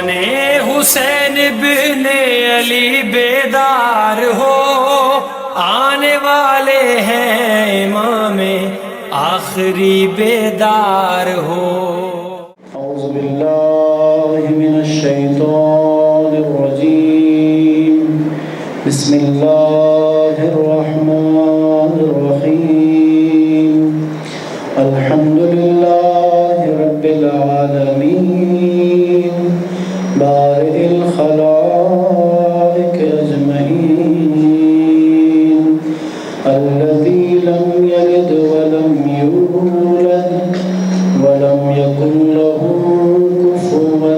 آن حسین بن علی بیدار ہو، آنے والے ہیں امام آخری بیدار ہو۔ اعوذ باللہ من الشیطان الرجیم، بسم اللہ الرحمن الرحیم، الحمد للہ رب العالمین، بارئ الخلائق اجمعین، الذی لم یلد ولم یولد ولم یکن له کفوا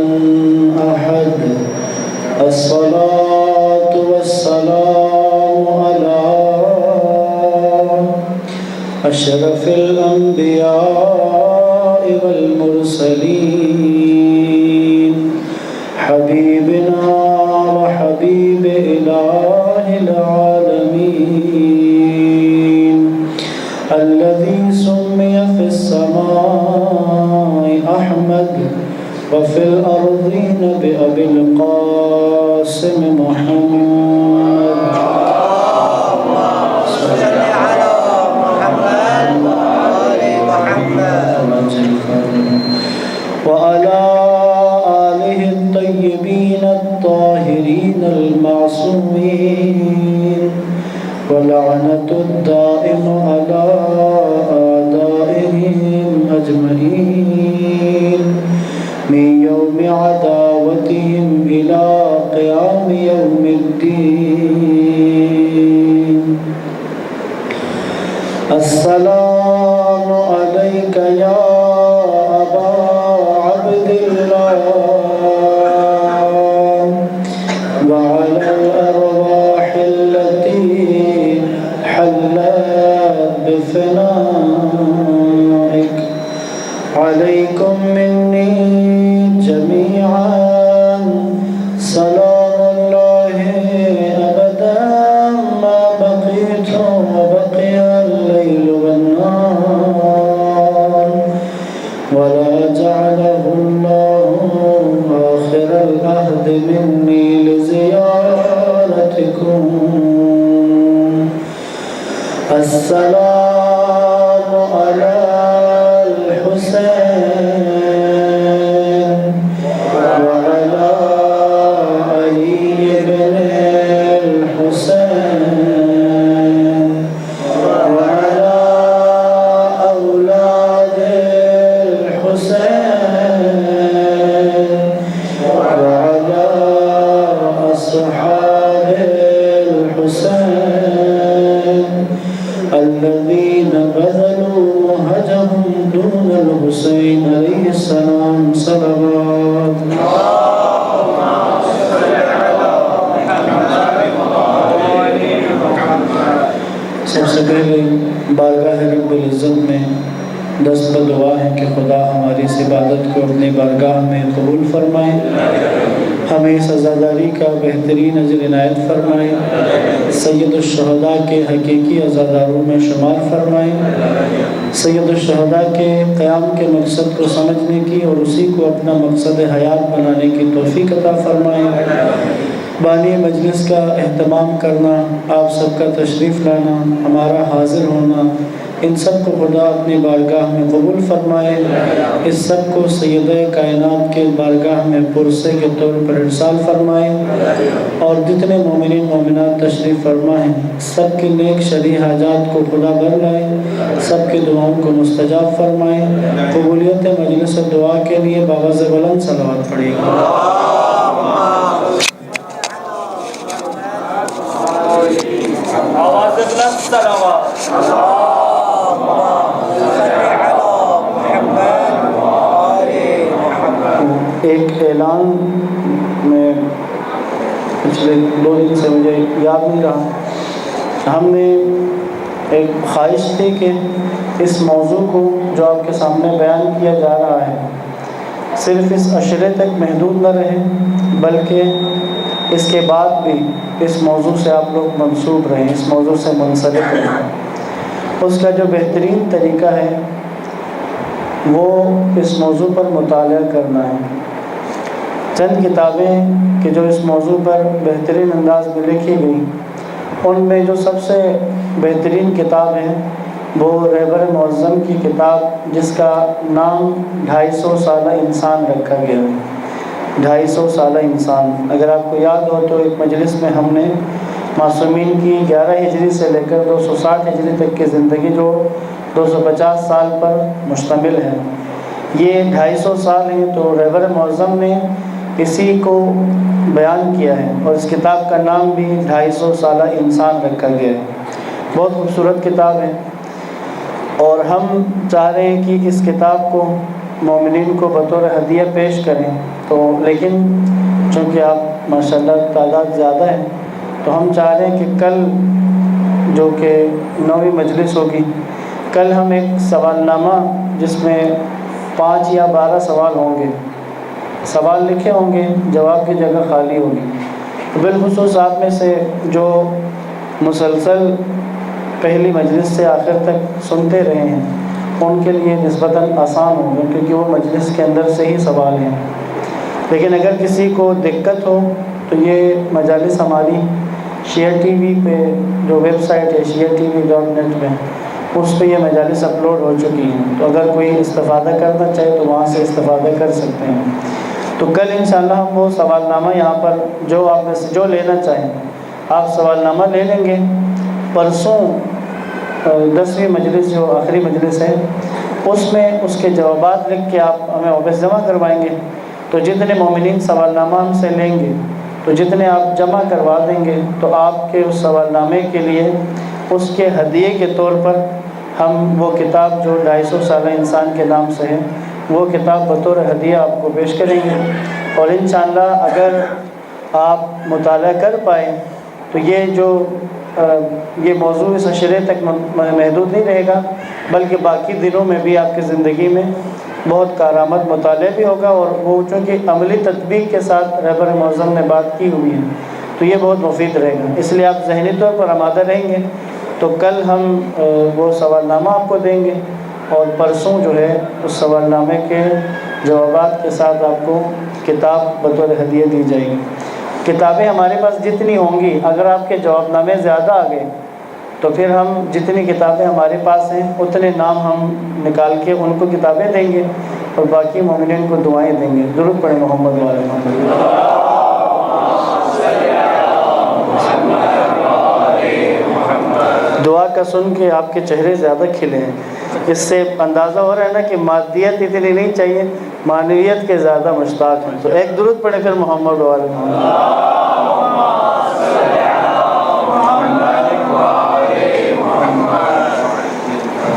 احد، الصلاة والسلام علی اشرف الانبیاء والمرسلین، حبیبنا وحبیب الہ العالمین، الذي سمي في السماء أحمد وفي الأرضين بأبي القاسم محمد، صل على محمد وآل محمد وعلى آله الطيبين الطاهرين المعصومين، ولعنة الدائم على أعدائهم أجمعين من يوم عداوتهم إلى قيام يوم الدين، السلام عليك يا أبا عبد الله وعلى الأرواح التي حلت بفنائك، عليكم مني جميعا سلام الله أبدا ما بقيت وبقي الليل والنهار، ولا جعله الله آخر العهد مني لزيارتكم، السلام على الحسين وعلى علي بن الحسين وعلى أولاد الحسين وعلى أصحاب الحسين الذين بذلوا مهجهم دون الحسين عليه السلام، صلوات سب سے پہلے بارگاہ رب العزت میں دست بدعا ہے کہ خدا ہماری اس عبادت کو اپنی بارگاہ میں قبول فرمائے، ہمیں اس عزاداری کا بہترین اجر عنایت فرمائے، سید الشہداء کے حقیقی عزاداروں میں شمار فرمائے، سید الشہداء کے قیام کے مقصد کو سمجھنے کی اور اسی کو اپنا مقصد حیات بنانے کی توفیق عطا فرمائے۔ بانی مجلس کا اہتمام کرنا، آپ سب کا تشریف لانا، ہمارا حاضر ہونا، ان سب کو خدا اپنی بارگاہ میں قبول فرمائے، اس سب کو سید کائنات کے بارگاہ میں پرسے کے طور پر ارسال فرمائے، اور جتنے مومنین مومنات تشریف فرما ہیں سب کی نیک شرعی حاجات کو خدا بھر لائے، سب کی دعاؤں کو مستجاب فرمائے۔ قبولیت مجلس دعا کے لیے باواز بلند صلوات پڑھیے گا۔ ایک اعلان میں پچھلے 2 دن سے مجھے یاد نہیں رہا، ہم نے ایک خواہش تھی کہ اس موضوع کو جو آپ کے سامنے بیان کیا جا رہا ہے صرف اس عشرے تک محدود نہ رہے، بلکہ اس کے بعد بھی اس موضوع سے آپ لوگ منسوب رہیں، اس موضوع سے منسلک رہیں۔ اس کا جو بہترین طریقہ ہے وہ اس موضوع پر مطالعہ کرنا ہے۔ چند کتابیں کہ جو اس موضوع پر بہترین انداز میں لکھی گئی، ان میں جو سب سے بہترین کتاب ہے وہ رہبر معظم کی کتاب، جس کا نام 250 سالہ انسان رکھا گیا ہے۔ 250 سالہ انسان، اگر آپ کو یاد ہو تو ایک مجلس میں ہم نے معصومین کی 11 ہجری سے لے کر 260 ہجری تک کی زندگی جو 250 سال پر مشتمل ہے، یہ 250 سال ہیں، تو رہبر معظم نے اسی کو بیان کیا ہے، اور اس کتاب کا نام بھی 250 سالہ انسان رکھا گیا ہے۔ بہت خوبصورت کتاب ہے، اور ہم چاہ رہے ہیں کہ اس کتاب کو مومنین کو بطور ہدیہ پیش کریں، تو لیکن چونکہ آپ ماشاءاللہ تعداد زیادہ ہے، تو ہم چاہ رہے ہیں کہ کل جو کہ 9ویں مجلس ہوگی، کل ہم ایک سوال نامہ جس میں 5 یا 12 سوال ہوں گے، سوال لکھے ہوں گے، جواب کی جگہ خالی ہوگی، تو بالخصوص آپ میں سے جو مسلسل پہلی مجلس سے آخر تک سنتے رہے ہیں ان کے لیے نسبتاً آسان ہوگا، کیونکہ وہ مجلس کے اندر سے ہی سوال ہیں۔ لیکن اگر کسی کو دقت ہو تو یہ مجالس ہماری شیعہ ٹی وی پہ جو ویب سائٹ ہے shiatv.net میں، اس پہ یہ مجالس اپلوڈ ہو چکی ہیں، تو اگر کوئی استفادہ کرنا چاہے تو وہاں سے استفادہ کر سکتے ہیں۔ تو کل انشاءاللہ ہم وہ سوال نامہ یہاں پر جو آپ میں سے جو لینا چاہیں آپ سوال نامہ لے لیں گے۔ پرسوں 10ویں مجلس جو آخری مجلس ہے، اس میں اس کے جوابات لکھ کے آپ ہمیں آفس جمع کروائیں گے، تو جتنے مومنین سوال نامہ ہم سے لیں گے، تو جتنے آپ جمع کروا دیں گے، تو آپ کے اس سوال نامے کے لیے اس کے ہدیے کے طور پر ہم وہ کتاب جو 250 سالہ انسان کے نام سے ہے، وہ کتاب بطور ہدیہ آپ کو پیش کریں گے۔ اور انشاءاللہ اگر آپ مطالعہ کر پائیں تو یہ موضوع اس عشرے تک محدود نہیں رہے گا، بلکہ باقی دنوں میں بھی آپ کی زندگی میں بہت کارآمد مطالعہ بھی ہوگا، اور وہ چونکہ عملی تطبیق کے ساتھ رہبر معظم نے بات کی ہوئی ہے تو یہ بہت مفید رہے گا، اس لیے آپ ذہنی طور پر آمادہ رہیں گے۔ تو کل ہم وہ سوال نامہ آپ کو دیں گے، اور پرسوں جو ہے اس سوال نامے کے جوابات کے ساتھ آپ کو کتاب بطور ہدیہ دی جائے گی۔ کتابیں ہمارے پاس جتنی ہوں گی، اگر آپ کے جواب نامے زیادہ آ گئے تو پھر ہم جتنی کتابیں ہمارے پاس ہیں اتنے نام ہم نکال کے ان کو کتابیں دیں گے، اور باقی مومنین کو دعائیں دیں گے۔ درود پڑھیں محمد و آل محمد۔ دعا کا سن کے آپ کے چہرے زیادہ کھلے ہیں، اس سے اندازہ ہو رہا ہے نا کہ مادیت اتنی نہیں چاہیے، معنویت کے زیادہ مشتاق ہیں۔ تو ایک درود پڑھیں پھر محمد و آل محمد۔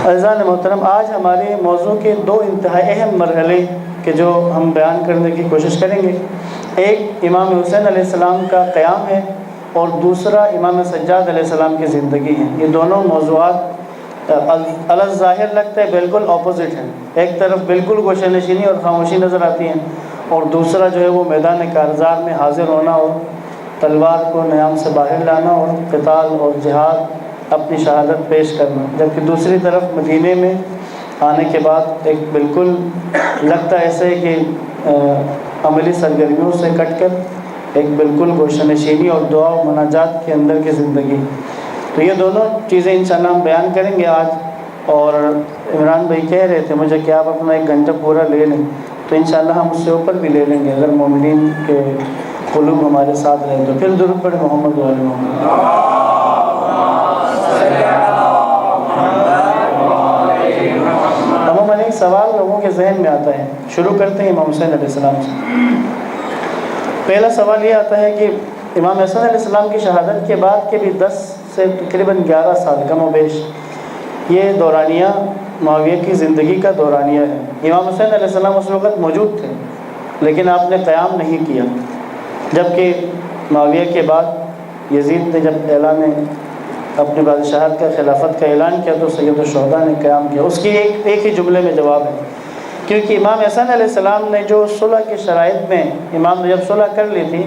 عزیزان محترم، آج ہمارے موضوع کے 2 انتہائی اہم مرحلے کہ جو ہم بیان کرنے کی کوشش کریں گے، ایک امام حسین علیہ السلام کا قیام ہے، اور دوسرا امام سجاد علیہ السلام کی زندگی ہے۔ یہ دونوں موضوعات الظاہر لگتا ہے بالکل اپوزٹ ہیں، ایک طرف بالکل گوشہ نشینی اور خاموشی نظر آتی ہیں، اور دوسرا جو ہے وہ میدان کارزار میں حاضر ہونا اور تلوار کو نیام سے باہر لانا اور قتال اور جہاد اپنی شہادت پیش کرنا، جبکہ دوسری طرف مدینے میں آنے کے بعد ایک بالکل لگتا ایسے کہ عملی سرگرمیوں سے کٹ کر ایک بالکل گوشہ نشینی اور دعا و مناجات کے اندر کی زندگی۔ تو یہ دونوں چیزیں انشاءاللہ ہم بیان کریں گے آج۔ اور عمران بھائی کہہ رہے تھے مجھے کہ آپ اپنا 1 گھنٹہ پورا لے لیں، تو انشاءاللہ ہم اس سے اوپر بھی لے لیں گے اگر مومنین کے قلوب ہمارے ساتھ رہے تو۔ پھر درود پڑھیں محمد و آل محمد۔ عموماً ایک سوال لوگوں کے ذہن میں آتا ہے، شروع کرتے ہیں امام حسین علیہ السلام سے۔ پہلا سوال یہ آتا ہے کہ امام حسین علیہ السلام کی شہادت کے بعد کے بھی 10 سے تقریباً 11 سال کم و بیش یہ دورانیہ معاویہ کی زندگی کا دورانیہ ہے۔ امام حسین علیہ السلام اس وقت موجود تھے لیکن آپ نے قیام نہیں کیا، جبکہ معاویہ کے بعد یزید نے جب اعلان اپنی بادشاہت کا خلافت کا اعلان کیا تو سید الشہداء نے قیام کیا۔ اس کی ایک ہی جملے میں جواب ہے، کیونکہ امام حسین علیہ السلام نے جو صلح کی شرائط میں امام نے جب صلح کر لی تھی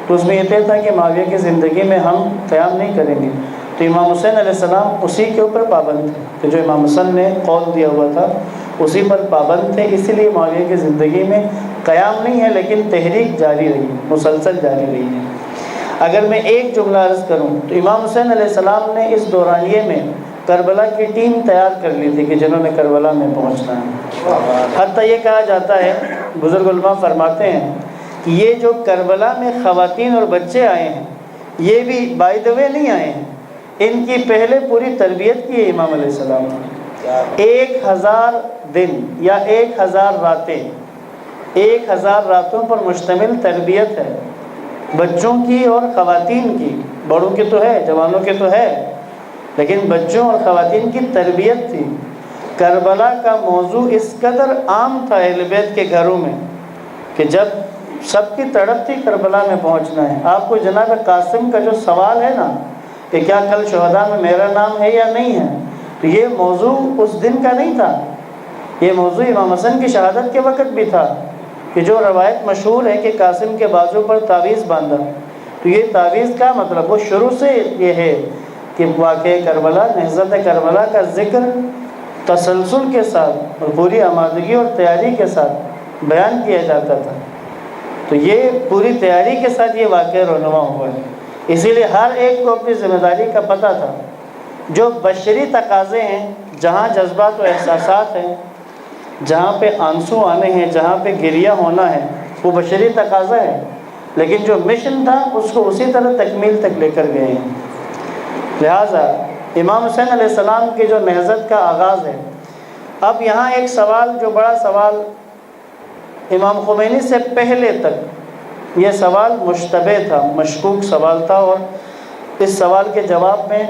تو اس میں یہ طے تھا کہ معاویہ کی زندگی میں ہم قیام نہیں کریں گے، تو امام حسین علیہ السلام اسی کے اوپر پابند تھے کہ جو امام حسن نے قول دیا ہوا تھا اسی پر پابند تھے، اسی لیے معاویہ کی زندگی میں قیام نہیں ہے لیکن تحریک جاری رہی ہے، مسلسل جاری رہی ہے۔ اگر میں ایک جملہ عرض کروں تو امام حسین علیہ السلام نے اس دورانیے میں کربلا کی ٹیم تیار کر لی تھی کہ جنہوں نے کربلا میں پہنچنا ہے۔ حتیٰ یہ کہا جاتا ہے، بزرگ علماء فرماتے ہیں کہ یہ جو کربلا میں خواتین اور بچے آئے ہیں یہ بھی بائی دا وے نہیں آئے ہیں، ان کی پہلے پوری تربیت کی ہے امام علیہ السلام نے۔ 1000 دن یا 1000 راتیں، 1000 راتوں پر مشتمل تربیت ہے بچوں کی اور خواتین کی، بڑوں کی تو ہے، جوانوں کے تو ہے، لیکن بچوں اور خواتین کی تربیت تھی۔ کربلا کا موضوع اس قدر عام تھا اہل بیت کے گھروں میں کہ جب سب کی تڑپ تھی کربلا میں پہنچنا ہے۔ آپ کو جناب قاسم کا جو سوال ہے نا کہ کیا کل شہداء میں میرا نام ہے یا نہیں ہے، تو یہ موضوع اس دن کا نہیں تھا، یہ موضوع امام حسن کی شہادت کے وقت بھی تھا کہ جو روایت مشہور ہے کہ قاسم کے بازو پر تعویذ باندھا، تو یہ تعویذ کا مطلب وہ شروع سے یہ ہے کہ واقعہ کربلا، نہضت کربلا کا ذکر تسلسل کے ساتھ اور پوری آمادگی اور تیاری کے ساتھ بیان کیا جاتا تھا۔ تو یہ پوری تیاری کے ساتھ یہ واقعہ رونما ہوا ہے، اسی لیے ہر ایک کو اپنی ذمہ داری کا پتہ تھا۔ جو بشری تقاضے ہیں، جہاں جذبات و احساسات ہیں، جہاں پہ آنسو آنے ہیں، جہاں پہ گریہ ہونا ہے، وہ بشری تقاضا ہے، لیکن جو مشن تھا اس کو اسی طرح تکمیل تک لے کر گئے ہیں۔ لہٰذا امام حسین علیہ السلام کی جو نہضت کا آغاز ہے، اب یہاں ایک سوال جو بڑا سوال امام خمینی سے پہلے تک یہ سوال مشتبہ تھا، مشکوک سوال تھا، اور اس سوال کے جواب میں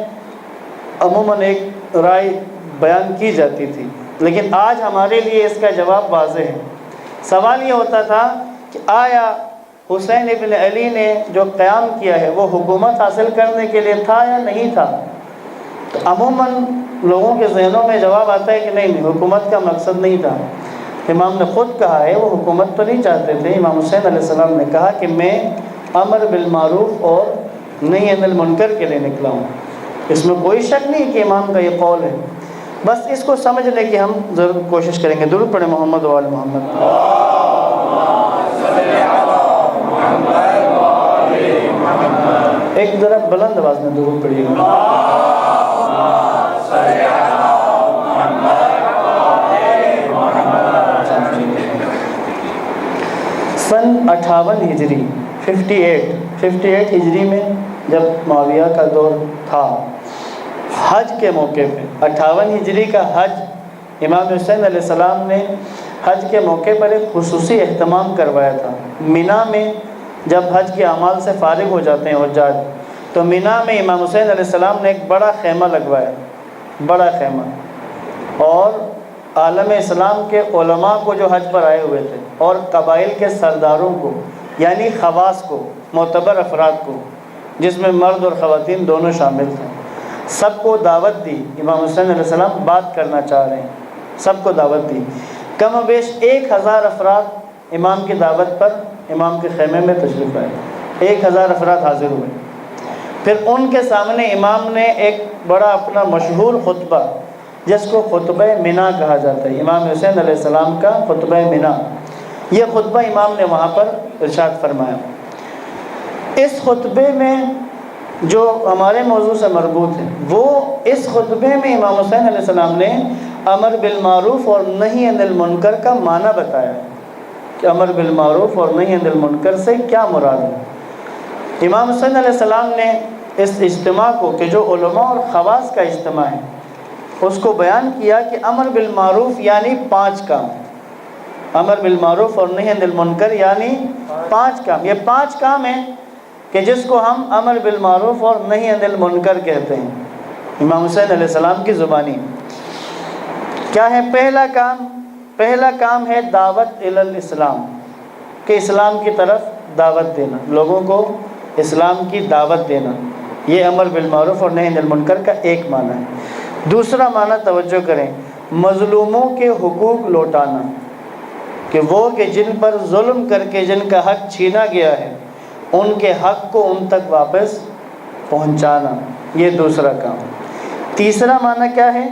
عموماً ایک رائے بیان کی جاتی تھی، لیکن آج ہمارے لیے اس کا جواب واضح ہے۔ سوال یہ ہوتا تھا کہ آیا حسین ابن علی نے جو قیام کیا ہے وہ حکومت حاصل کرنے کے لیے تھا یا نہیں تھا؟ تو عموماً لوگوں کے ذہنوں میں جواب آتا ہے کہ نہیں، حکومت کا مقصد نہیں تھا۔ امام نے خود کہا ہے وہ حکومت تو نہیں چاہتے تھے۔ امام حسین علیہ السلام نے کہا کہ میں امر بالمعروف اور نہی عن المنکر کے لیے نکلا ہوں۔ اس میں کوئی شک نہیں کہ امام کا یہ قول ہے، بس اس کو سمجھنے کی ہم ضرور کوشش کریں گے۔ درود پڑھیں محمد و آل محمد۔ ایک ذرا بلند آواز میں درود پڑھیے گا۔ سن 58 ہجری 58 ہجری میں جب معاویہ کا دور تھا، حج کے موقع پہ 58 ہجری کا حج امام حسین علیہ السلام نے حج کے موقع پر ایک خصوصی اہتمام کروایا تھا۔ مینا میں جب حج کے اعمال سے فارغ ہو جاتے ہیں حجاج، تو مینا میں امام حسین علیہ السلام نے ایک بڑا خیمہ لگوایا، بڑا خیمہ، اور عالم اسلام کے علماء کو جو حج پر آئے ہوئے تھے اور قبائل کے سرداروں کو، یعنی خواص کو، معتبر افراد کو، جس میں مرد اور خواتین دونوں شامل تھے، سب کو دعوت دی۔ امام حسین علیہ السلام بات کرنا چاہ رہے ہیں، سب کو دعوت دی۔ کم و بیش 1000 افراد امام کی دعوت پر امام کے خیمے میں تشریف لائے، 1000 افراد حاضر ہوئے۔ پھر ان کے سامنے امام نے ایک بڑا اپنا مشہور خطبہ، جس کو خطبہ منا کہا جاتا ہے، امام حسین علیہ السلام کا خطبہ منا، یہ خطبہ امام نے وہاں پر ارشاد فرمایا۔ اس خطبے میں جو ہمارے موضوع سے مربوط ہے، وہ اس خطبے میں امام حسین علیہ السلام نے امر بالمعروف اور نہی عن المنکر کا معنی بتایا کہ امر بالمعروف اور نہی عن المنکر سے کیا مراد ہے۔ امام حسین علیہ السلام نے اس اجتماع کو، کہ جو علماء اور خواص کا اجتماع ہے، اس کو بیان کیا کہ امر بالمعروف یعنی 5 کام، امر بالمعروف اور نہی عن المنکر یعنی 5 کام، یہ 5 کام ہیں کہ جس کو ہم امر بالمعروف اور نہی عن المنکر کہتے ہیں امام حسین علیہ السلام کی زبانی۔ کیا ہے پہلا کام ہے دعوت الی الاسلام، کہ اسلام کی طرف دعوت دینا، لوگوں کو اسلام کی دعوت دینا، یہ امر بالمعروف اور نہی عن المنکر کا ایک معنی ہے۔ دوسرا معنی توجہ کریں، مظلوموں کے حقوق لوٹانا، کہ وہ کہ جن پر ظلم کر کے جن کا حق چھینا گیا ہے، ان کے حق کو ان تک واپس پہنچانا، یہ دوسرا کام۔ تیسرا معنی کیا ہے؟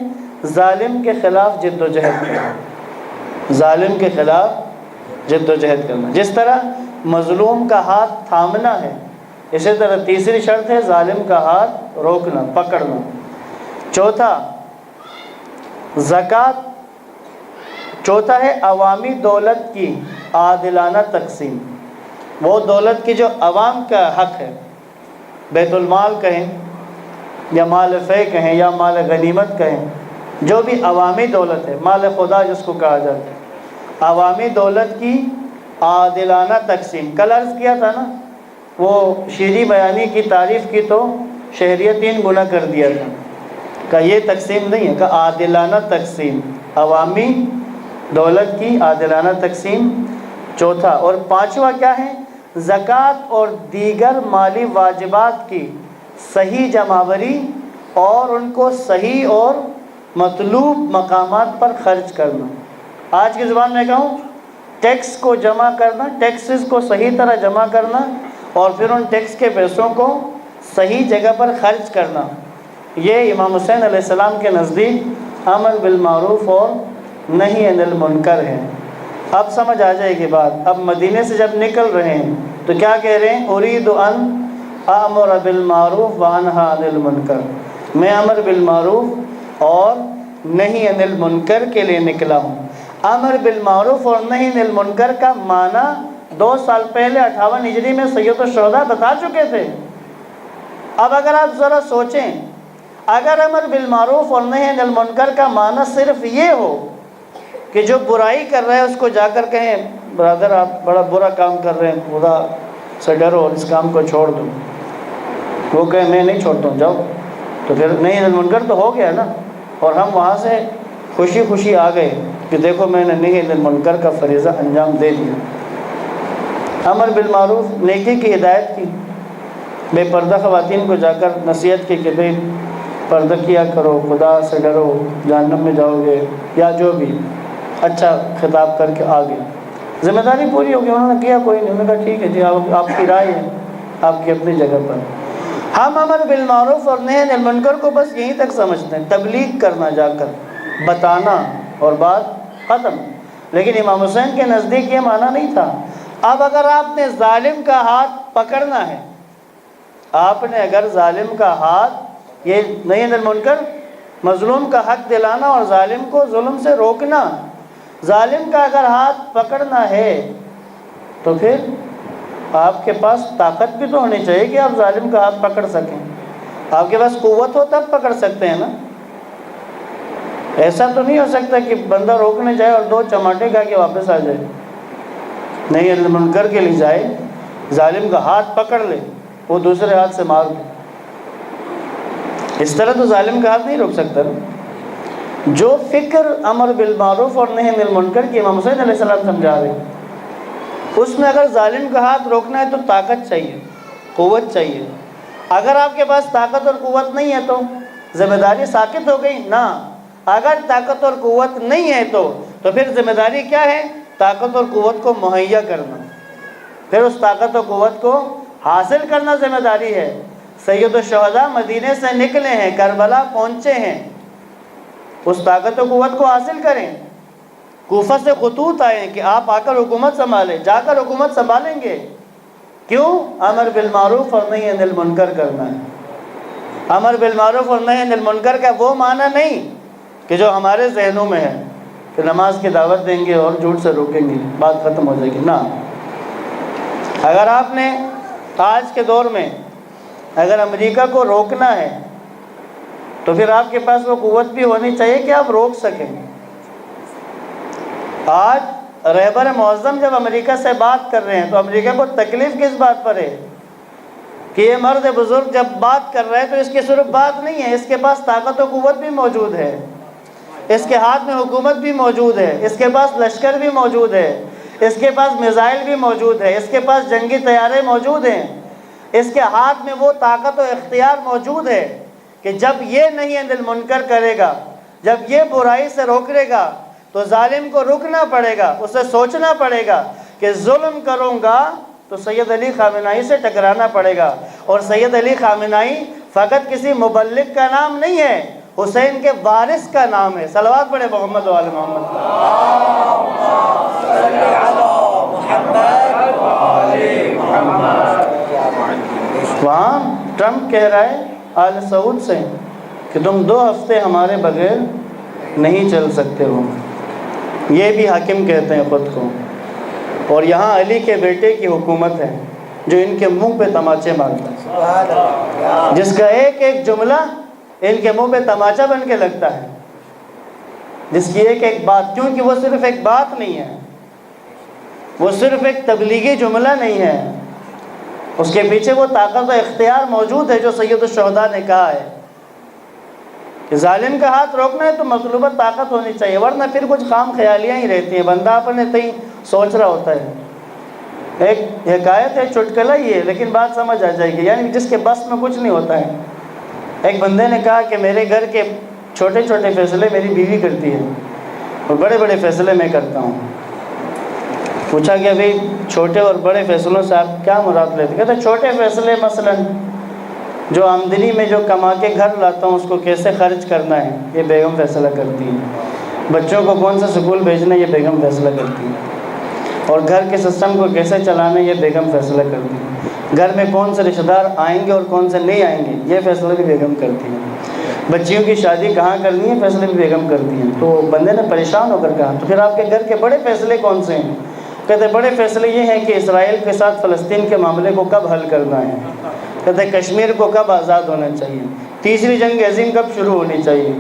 ظالم کے خلاف جد و جہد، ظالم کے خلاف جد و جہد کرنا. جس طرح مظلوم کا ہاتھ تھامنا ہے، اسی طرح تیسری شرط ہے ظالم کا ہاتھ روکنا، پکڑنا. چوتھا زکوٰۃ. چوتھا ہے عوامی دولت کی عادلانہ تقسیم. وہ دولت کی جو عوام کا حق ہے، بیت المال کہیں یا مال فے کہیں یا مال غنیمت کہیں، جو بھی عوامی دولت ہے، مال خدا جس کو کہا جاتا ہے، عوامی دولت کی عادلانہ تقسیم. کل عرض کیا تھا نا، وہ شیریں بیانی کی تعریف کی تو شہریہ 3 گنا کر دیا تھا کہ یہ تقسیم نہیں ہے، کہ عادلانہ تقسیم، عوامی دولت کی عادلانہ تقسیم. چوتھا. اور پانچواں کیا ہے؟ زکوٰۃ اور دیگر مالی واجبات کی صحیح جمعآوری اور ان کو صحیح اور مطلوب مقامات پر خرچ کرنا. آج کی زبان میں کہوں، ٹیکس کو جمع کرنا، ٹیکسز کو صحیح طرح جمع کرنا اور پھر ان ٹیکس کے پیسوں کو صحیح جگہ پر خرچ کرنا. یہ امام حسین علیہ السلام کے نزدیک امر بالمعروف اور نہی عن المنکر ہے. اب سمجھ آ جائے گی بات. اب مدینے سے جب نکل رہے ہیں تو کیا کہہ رہے ہیں؟ ارید ان امر بالمعروف وانہی عن المنکر. میں امر بالمعروف اور نہی عن المنکر کے لیے نکلا ہوں. امر بالمعروف اور نہی عن المنکر کا معنی 2 سال پہلے 58 ہجری میں سید الشہداء بتا چکے تھے. اب اگر آپ ذرا سوچیں، اگر امر بالمعروف اور نہی عن المنکر کا معنی صرف یہ ہو کہ جو برائی کر رہے ہیں اس کو جا کر کہیں برادر آپ بڑا برا کام کر رہے ہیں، خدا سے ڈرو اور اس کام کو چھوڑ دو، وہ کہیں میں نہیں چھوڑتا ہوں جاؤ، تو پھر نہی عن المنکر تو ہو گیا نا. اور ہم وہاں سے خوشی خوشی آ گئے کہ دیکھو میں نے نہی عن المنکر کا فریضہ انجام دے دیا. امر بالمعروف، نیکی کی ہدایت کی. بے پردہ خواتین کو جا کر نصیحت کی کہ بھئی پردہ کیا کرو، خدا سے ڈرو، جہنم میں جاؤ گے، یا جو بھی اچھا خطاب کر کے آ گئے. ذمہ داری پوری ہوگی. انہوں نے کیا کوئی نہیں، انہوں نے کہا ٹھیک ہے جی آپ کی رائے ہے، آپ کی اپنی جگہ پر. ہم امر بالمعروف اور نہی عن المنکر کو بس یہیں تک سمجھتے ہیں، تبلیغ کرنا، جا کر بتانا اور بات ختم. لیکن امام حسین کے نزدیک یہ معنی نہیں تھا. اب اگر آپ نے ظالم کا ہاتھ پکڑنا ہے، آپ نے اگر ظالم کا ہاتھ، یہ نہی عن المنکر، مظلوم کا حق دلانا اور ظالم کو ظلم سے روکنا، ظالم کا اگر ہاتھ پکڑنا ہے تو پھر آپ کے پاس طاقت بھی تو ہونی چاہیے کہ آپ ظالم کا ہاتھ پکڑ سکیں. آپ کے پاس قوت ہو تب پکڑ سکتے ہیں نا. ایسا تو نہیں ہو سکتا کہ بندہ روکنے جائے اور 2 چماٹے کھا کے واپس آ جائے. نہی عن المنکر کے لیے جائے، ظالم کا ہاتھ پکڑ لے، وہ دوسرے ہاتھ سے مار دے. اس طرح تو ظالم کا ہاتھ نہیں روک سکتا نا. جو فکر امر بالمعروف اور نہی عن المنکر کی امام حسین علیہ السلام سمجھا رہے ہیں، اس میں اگر ظالم کا ہاتھ روکنا ہے تو طاقت چاہیے، قوت چاہیے. اگر آپ کے پاس طاقت اور قوت نہیں ہے تو ذمہ داری ساقط ہو گئی نا. اگر طاقت اور قوت نہیں ہے تو پھر ذمہ داری کیا ہے؟ طاقت اور قوت کو مہیا کرنا، پھر اس طاقت و قوت کو حاصل کرنا ذمہ داری ہے. سید الشہداء مدینے سے نکلے ہیں، کربلا پہنچے ہیں، اس طاقت و قوت کو حاصل کریں. کوفہ سے خطوط آئے کہ آپ آ کر حکومت سنبھالیں، جا کر حکومت سنبھالیں گے. کیوں؟ امر بالمعروف اور نہی عن المنکر کرنا ہے. امر بالمعروف اور نہی عن المنکر کا وہ معنی نہیں کہ جو ہمارے ذہنوں میں ہے کہ نماز کی دعوت دیں گے اور جھوٹ سے روکیں گے، بات ختم ہو جائے گی نا. اگر آپ نے آج کے دور میں اگر امریکہ کو روکنا ہے تو پھر آپ کے پاس وہ قوت بھی ہونی چاہیے کہ آپ روک سکیں. آج رہبر معظم جب امریکہ سے بات کر رہے ہیں تو امریکہ کو تکلیف کس بات پر ہے کہ یہ مرد بزرگ جب بات کر رہا ہے تو اس کی صرف بات نہیں ہے، اس کے پاس طاقت و قوت بھی موجود ہے، اس کے ہاتھ میں حکومت بھی موجود ہے، اس کے پاس لشکر بھی موجود ہے، اس کے پاس میزائل بھی موجود ہے، اس کے پاس جنگی طیارے موجود ہیں، اس کے ہاتھ میں وہ طاقت و اختیار موجود ہے کہ جب یہ نہی عن المنکر کرے گا، جب یہ برائی سے روکے گا تو ظالم کو رکنا پڑے گا، اسے سوچنا پڑے گا کہ ظلم کروں گا تو سید علی خامنہئی سے ٹکرانا پڑے گا. اور سید علی خامنہئی فقط کسی مبلغ کا نام نہیں ہے، حسین کے وارث کا نام ہے. صلوات پڑھے محمد و آل محمد. وہاں ٹرمپ کہہ رہا ہے آل سعود سے کہ تم 2 ہفتے ہمارے بغیر نہیں چل سکتے ہو. یہ بھی حاکم کہتے ہیں خود کو. اور یہاں علی کے بیٹے کی حکومت ہے جو ان کے منہ پہ تماچے مارتا ہے، جس کا ایک ایک جملہ ان کے منہ پہ تماچا بن کے لگتا ہے، جس کی ایک ایک بات، کیونکہ وہ صرف ایک بات نہیں ہے، وہ صرف ایک تبلیغی جملہ نہیں ہے، اس کے پیچھے وہ طاقت و اختیار موجود ہے جو سید الشہداء نے کہا ہے کہ ظالم کا ہاتھ روکنا ہے تو مطلوبہ طاقت ہونی چاہیے، ورنہ پھر کچھ خام خیالیاں ہی رہتی ہیں، بندہ اپنے تئیں سوچ رہا ہوتا ہے. ایک حکایت ہے، چٹکلا ہی ہے لیکن بات سمجھ آ جائے گی، یعنی جس کے بس میں کچھ نہیں ہوتا ہے. ایک بندے نے کہا کہ میرے گھر کے چھوٹے چھوٹے فیصلے میری بیوی کرتی ہے اور بڑے بڑے فیصلے میں کرتا ہوں. پوچھا کہ ابھی چھوٹے اور بڑے فیصلوں سے آپ کیا مراد لیتے؟ کہتے چھوٹے فیصلے مثلا جو آمدنی میں جو کما کے گھر لاتا ہوں اس کو کیسے خرچ کرنا ہے یہ بیگم فیصلہ کرتی ہے، بچوں کو کون سا سکول بھیجنا ہے یہ بیگم فیصلہ کرتی ہے، اور گھر کے سسٹم کو کیسے چلانا ہے یہ بیگم فیصلہ کرتی ہے، گھر میں کون سے رشتہ دار آئیں گے اور کون سے نہیں آئیں گے یہ فیصلہ بھی بیگم کرتی ہے، بچیوں کی شادی کہاں کرنی ہے فیصلے بھی بیگم کرتی ہیں. تو بندے نے پریشان ہو کر کہا تو پھر آپ کے گھر کے بڑے فیصلے کون سے ہیں؟ کہتے بڑے فیصلے یہ ہیں کہ اسرائیل کے ساتھ فلسطین کے معاملے کو کب حل کرنا ہے، کہتے کشمیر کو کب آزاد ہونا چاہیے، تیسری جنگ عظیم کب شروع ہونی چاہیے.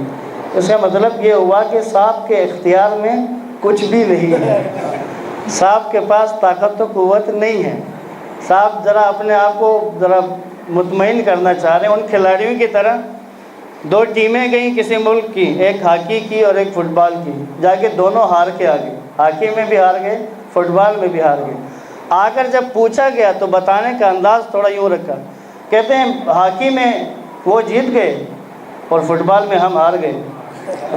اس کا مطلب یہ ہوا کہ صاحب کے اختیار میں کچھ بھی نہیں ہے، صاحب کے پاس طاقت و قوت نہیں ہے. صاحب ذرا اپنے آپ کو ذرا مطمئن کرنا چاہ رہے ہیں. ان کھلاڑیوں کی طرح 2 ٹیمیں گئیں کسی ملک کی، ایک ہاکی کی اور ایک فٹ بال کی، جا کے دونوں ہار کے آ گئے، ہاکی میں بھی ہار گئے فٹ بال میں بھی ہار گئے. آ کر جب پوچھا گیا تو بتانے کا انداز تھوڑا یوں رکھا، کہتے ہیں ہاکی میں وہ جیت گئے اور فٹ بال میں ہم ہار گئے.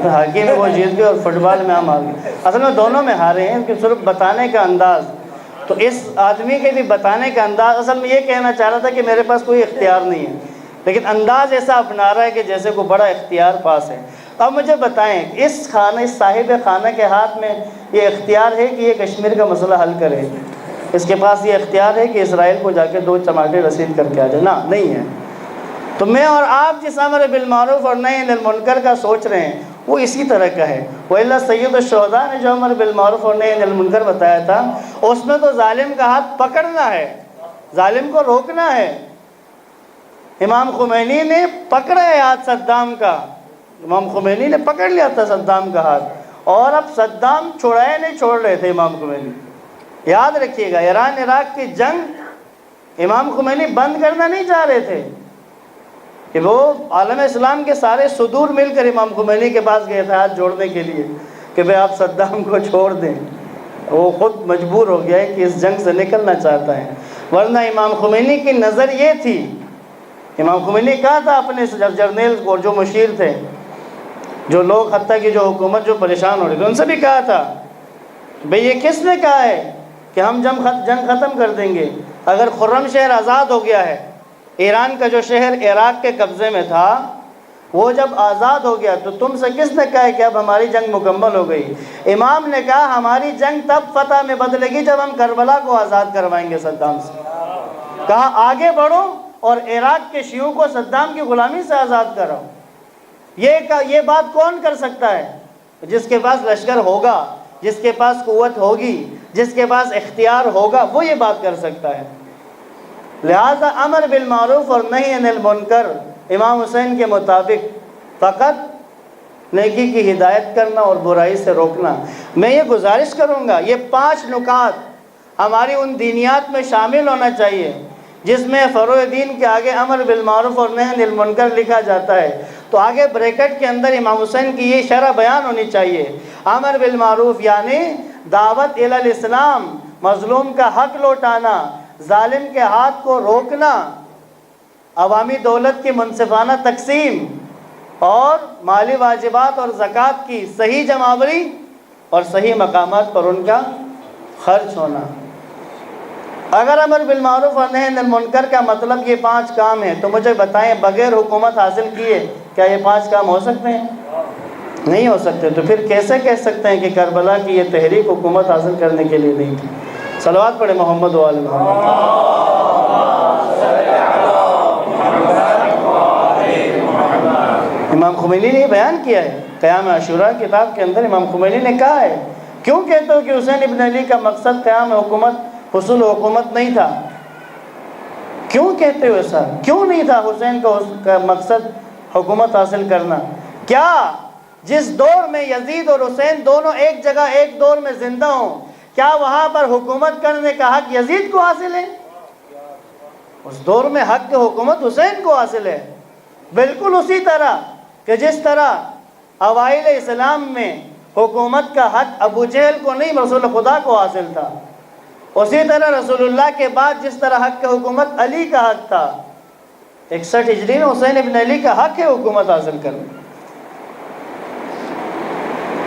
ہاکی میں وہ جیت گئے اور فٹ بال میں ہم ہار گئے. اصل میں دونوں میں ہارے ہیں کہ صرف بتانے کا انداز. تو اس آدمی کے بھی بتانے کا انداز اصل میں یہ کہنا چاہ رہا تھا کہ میرے پاس کوئی اختیار نہیں ہے، لیکن انداز ایسا اپنا رہا ہے کہ جیسے کوئی بڑا اختیار پاس ہے. اب مجھے بتائیں اس صاحب خانہ کے ہاتھ میں یہ اختیار ہے کہ یہ کشمیر کا مسئلہ حل کرے؟ اس کے پاس یہ اختیار ہے کہ اسرائیل کو جا کے 2 چماٹے رسید کر کے آ جائے؟ نہیں ہے. تو میں اور آپ جس امر بالمعروف اور نہی عن المنکر کا سوچ رہے ہیں وہ اسی طرح کا ہے. وَإِلَّا سید الشہداء نے جو امر بالمعروف اور نہی عن المنکر بتایا تھا اس میں تو ظالم کا ہاتھ پکڑنا ہے، ظالم کو روکنا ہے. امام خمینی نے پکڑا ہے ہاتھ صدام کا، امام خمینی نے پکڑ لیا تھا صدام کا ہاتھ، اور اب صدام چھوڑائے نہیں چھوڑ رہے تھے امام خمینی. یاد رکھیے گا ایران عراق کی جنگ امام خمینی بند کرنا نہیں چاہ رہے تھے کہ وہ عالم اسلام کے سارے صدور مل کر امام خمینی کے پاس گئے تھے ہاتھ جوڑنے کے لیے کہ بھئی آپ صدام کو چھوڑ دیں. وہ خود مجبور ہو گیا ہے کہ اس جنگ سے نکلنا چاہتا ہے، ورنہ امام خمینی کی نظر یہ تھی. امام خمینی کہا تھا اپنے جرنیل اور جو مشیر تھے، جو لوگ حتیٰ کہ جو حکومت جو پریشان ہو رہی تھی ان سے بھی کہا تھا بھئی یہ کس نے کہا ہے کہ ہم جنگ ختم کر دیں گے؟ اگر خرم شہر آزاد ہو گیا ہے، ایران کا جو شہر عراق کے قبضے میں تھا وہ جب آزاد ہو گیا تو تم سے کس نے کہا ہے کہ اب ہماری جنگ مکمل ہو گئی؟ امام نے کہا ہماری جنگ تب فتح میں بدلے گی جب ہم کربلا کو آزاد کروائیں گے صدام سے. کہا آگے بڑھو اور عراق کے شیعوں کو صدام کی غلامی سے آزاد کرو. یہ بات کون کر سکتا ہے؟ جس کے پاس لشکر ہوگا، جس کے پاس قوت ہوگی، جس کے پاس اختیار ہوگا وہ یہ بات کر سکتا ہے. لہذا امر بالمعروف اور نہی عن المنکر امام حسین کے مطابق فقط نیکی کی ہدایت کرنا اور برائی سے روکنا. میں یہ گزارش کروں گا یہ 5 نکات ہماری ان دینیات میں شامل ہونا چاہیے جس میں فروع دین کے آگے امر بالمعروف اور نہی عن المنکر لکھا جاتا ہے تو آگے بریکٹ کے اندر امام حسین کی یہ شرح بیان ہونی چاہیے. امر بالمعروف یعنی دعوت الی الاسلام، مظلوم کا حق لوٹانا، ظالم کے ہاتھ کو روکنا، عوامی دولت کی منصفانہ تقسیم اور مالی واجبات اور زکوٰۃ کی صحیح جمعآوری اور صحیح مقامات پر ان کا خرچ ہونا. اگر امر بالمعروف اور نہی عن المنکر کا مطلب یہ 5 کام ہیں تو مجھے بتائیں بغیر حکومت حاصل کیے کیا یہ 5 کام ہو سکتے ہیں؟ نہیں ہو سکتے. تو پھر کیسے کہہ سکتے ہیں کہ کربلا کی یہ تحریک حکومت حاصل کرنے کے لیے نہیں تھی؟ صلوات پڑھے محمد و آل محمد۔ امام خمینی نے یہ بیان کیا ہے قیام عاشوراء کتاب کے اندر، امام خمینی نے کہا ہے کیوں کہتے ہو کہ حسین ابن علی کا مقصد قیام حکومت، حصول حکومت نہیں تھا؟ کیوں کہتے ہو ایسا؟ کیوں نہیں تھا حسین کا مقصد حکومت حاصل کرنا؟ کیا جس دور میں یزید اور حسین دونوں ایک جگہ ایک دور میں زندہ ہوں، کیا وہاں پر حکومت کرنے کا حق یزید کو حاصل ہے؟ اس دور میں حق حکومت حسین کو حاصل ہے۔ بالکل اسی طرح کہ جس طرح اوائل اسلام میں حکومت کا حق ابو جہل کو نہیں رسول خدا کو حاصل تھا، اسی طرح رسول اللہ کے بعد جس طرح حق حکومت علی کا حق تھا، 61 ہجری میں حسین ابن علی کا حق ہے حکومت حاصل کرنا۔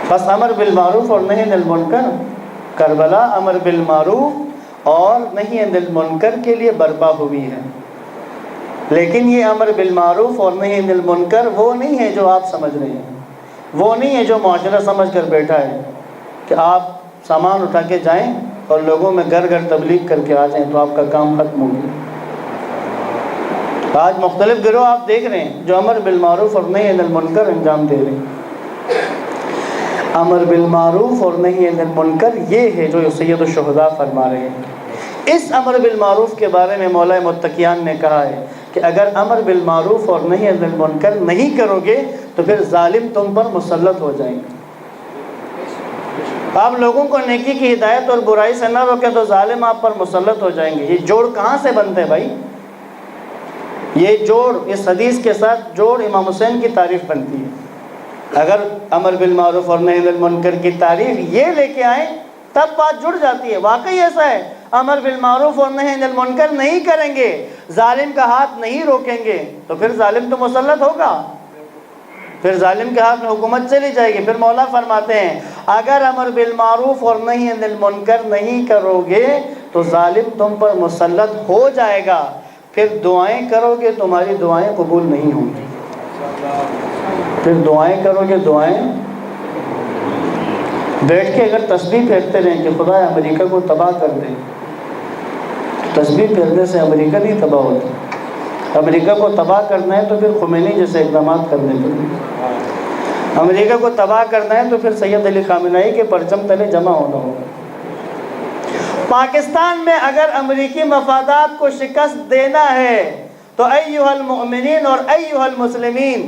بس امر بالمعروف اور نہی عن المنکر، کربلا امر بالمعروف اور نہی عن المنکر کے لیے برپا ہوئی ہے، لیکن یہ امر بالمعروف اور نہی عن المنکر وہ نہیں ہے جو آپ سمجھ رہے ہیں، وہ نہیں ہے جو معاشرہ سمجھ کر بیٹھا ہے کہ آپ سامان اٹھا کے جائیں اور لوگوں میں گھر گھر تبلیغ کر کے آ جائیں تو آپ کا کام ختم ہو گیا۔ آج مختلف گروہ آپ دیکھ رہے ہیں جو امر بالمعروف اور نہی عن المنکر انجام دے رہے ہیں۔ امر بالمعروف اور نہی عن المنکر یہ ہے جو سید الشہداء فرما رہے ہیں۔ اس امر بالمعروف کے بارے میں مولا متقیان نے کہا ہے کہ اگر امر بالمعروف اور نہی عن المنکر نہیں کرو گے تو پھر ظالم تم پر مسلط ہو جائیں گے۔ آپ لوگوں کو نیکی کی ہدایت اور برائی سے نہ روکے تو ظالم آپ پر مسلط ہو جائیں گے۔ یہ جوڑ کہاں سے بنتے ہیں بھائی؟ یہ جوڑ، اس حدیث کے ساتھ جوڑ امام حسین کی تعریف بنتی ہے۔ اگر امر بالمعروف اور نہی عن المنکر کی تعریف یہ لے کے آئیں تب بات جڑ جاتی ہے۔ واقعی ایسا ہے، امر بالمعروف اور نہی عن المنکر نہیں کریں گے، ظالم کا ہاتھ نہیں روکیں گے تو پھر ظالم تو مسلط ہوگا، پھر ظالم کے ہاتھ میں حکومت چلی جائے گی۔ پھر مولا فرماتے ہیں اگر امر بالمعروف اور نہی عن المنکر نہیں کرو گے تو ظالم تم پر مسلط ہو جائے گا، پھر دعائیں کرو گے تمہاری دعائیں قبول نہیں ہوں گی، پھر دعائیں کرو گے دعائیں بیٹھ کے اگر تسبیح پھیرتے رہیں کہ خدا امریکہ کو تباہ کر دے، تسبیح پھیرنے سے امریکہ نہیں تباہ ہوتا۔ امریکہ کو تباہ کرنا ہے تو پھر خمینی جیسے اقدامات کرنے پڑیں۔ امریکہ کو تباہ کرنا ہے تو پھر سید علی خامنہئی کے پرچم تلے جمع ہونا ہوگا۔ پاکستان میں اگر امریکی مفادات کو شکست دینا ہے تو ایھا المؤمنین اور ایھا المسلمین،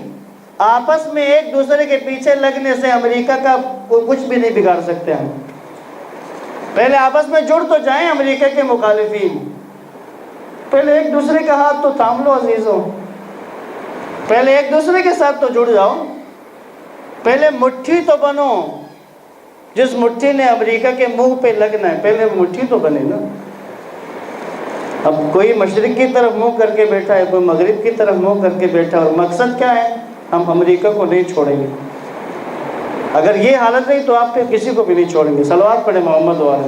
آپس میں ایک دوسرے کے پیچھے لگنے سے امریکہ کا کچھ بھی نہیں بگاڑ سکتے ہم۔ پہلے آپس میں جڑ تو جائیں امریکہ کے مخالفین، پہلے ایک دوسرے کا ہاتھ تو تھام لو عزیزوں، پہلے ایک دوسرے کے ساتھ تو جڑ جاؤ، پہلے مٹھی تو بنو، جس مٹھی نے امریکہ کے منہ پہ لگنا ہے پہلے مٹھی تو بنے نا۔ اب کوئی مشرق کی طرف منہ کر کے بیٹھا ہے، کوئی مغرب کی طرف منہ کر کے بیٹھا ہے، اور مقصد کیا ہے؟ ہم امریکہ کو نہیں چھوڑیں گے۔ اگر یہ حالت رہی تو آپ پھر کسی کو بھی نہیں چھوڑیں گے۔ صلوات پڑھیں محمد و آل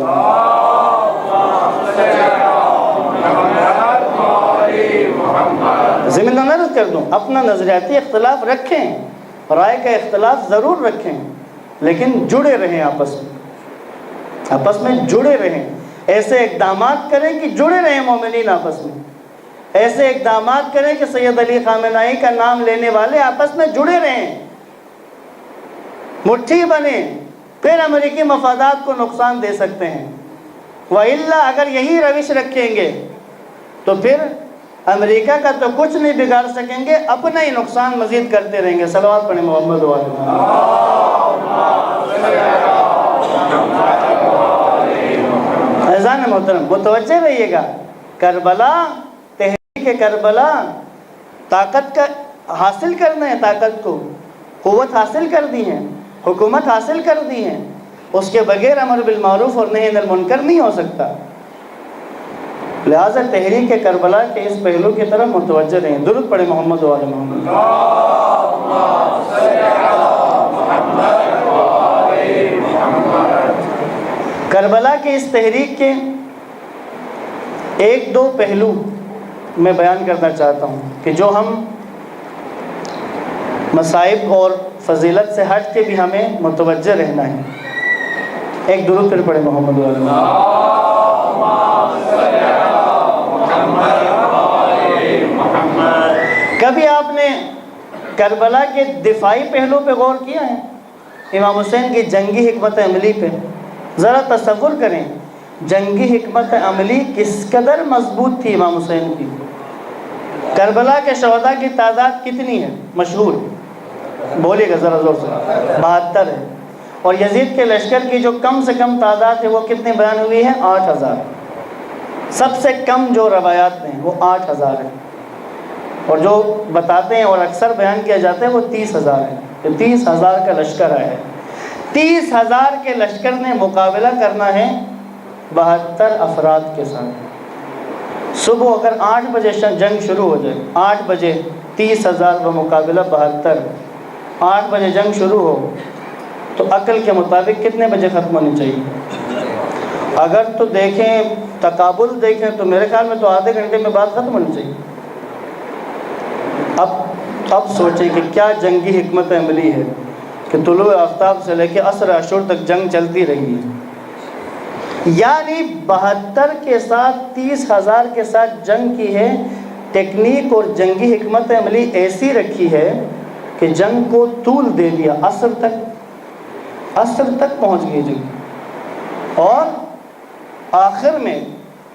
محمد۔ ضمن عرض کر دوں، اپنا نظریاتی اختلاف رکھیں، رائے کا اختلاف ضرور رکھیں، لیکن جڑے رہیں، آپس میں جڑے رہیں۔ ایسے اقدامات کریں کہ جڑے رہیں مومنین آپس میں، ایسے اقدامات کریں کہ سید علی خامنہئی کا نام لینے والے آپس میں جڑے رہیں، مٹھی بنیں، پھر امریکی مفادات کو نقصان دے سکتے ہیں۔ وَإِلَّا اگر یہی روش رکھیں گے تو پھر امریکہ کا تو کچھ نہیں بگاڑ سکیں گے، اپنا ہی نقصان مزید کرتے رہیں گے۔ صلوات پڑھیں محمد و آل محمد۔ اذان محترم متوجہ رہیے گا، کربلا، تحریک کربلا، طاقت کا حاصل کرنا ہے، طاقت کو قوت حاصل کر دی ہے، حکومت حاصل کر دی ہے، اس کے بغیر امر بالمعروف اور نہی عن المنکر نہیں ہو سکتا۔ لہٰذا تحریک کربلا کے اس پہلو کی طرف متوجہ رہیں۔ درود پڑھیں محمد و آل محمد۔ کربلا کی اس تحریک کے ایک دو پہلو میں بیان کرنا چاہتا ہوں کہ جو ہم مصائب اور فضیلت سے ہٹ کے بھی ہمیں متوجہ رہنا ہے۔ ایک درود پھر پڑھیں محمد و آل محمد۔ کبھی آپ نے کربلا کے دفاعی پہلو پہ غور کیا ہے؟ امام حسین کی جنگی حکمت عملی پہ ذرا تصور کریں، جنگی حکمت عملی کس قدر مضبوط تھی امام حسین کی۔ کربلا کے شہداء کی تعداد کتنی ہے مشہور؟ بولیے گا ذرا زور سے۔ 72 ہے۔ اور یزید کے لشکر کی جو کم سے کم تعداد ہے وہ کتنی بیان ہوئی ہے؟ 8000۔ سب سے کم جو روایات ہیں وہ 8000 ہیں، اور جو بتاتے ہیں اور اکثر بیان کیا جاتا ہے وہ 30,000 ہے، کہ 30,000 کا لشکر آیا ہے۔ 30,000 کے لشکر نے مقابلہ کرنا ہے 72 افراد کے ساتھ۔ صبح اگر 8 بجے جنگ شروع ہو جائے، 8 بجے 30,000 بمقابلہ 72، 8 بجے جنگ شروع ہو تو عقل کے مطابق کتنے بجے ختم ہونی چاہیے؟ اگر تو دیکھیں تقابل دیکھیں تو میرے خیال میں تو آدھے گھنٹے میں بعد ختم ہونی چاہیے۔ اب سوچیں کہ کیا جنگی حکمت عملی ہے کہ طلوع آفتاب سے لے کے عصر عشور تک جنگ چلتی رہی ہے، یعنی 72 کے ساتھ 30,000 کے ساتھ جنگ کی ہے۔ ٹیکنیک اور جنگی حکمت عملی ایسی رکھی ہے کہ جنگ کو طول دے دیا، عصر تک پہنچ گئی جنگ۔ اور آخر میں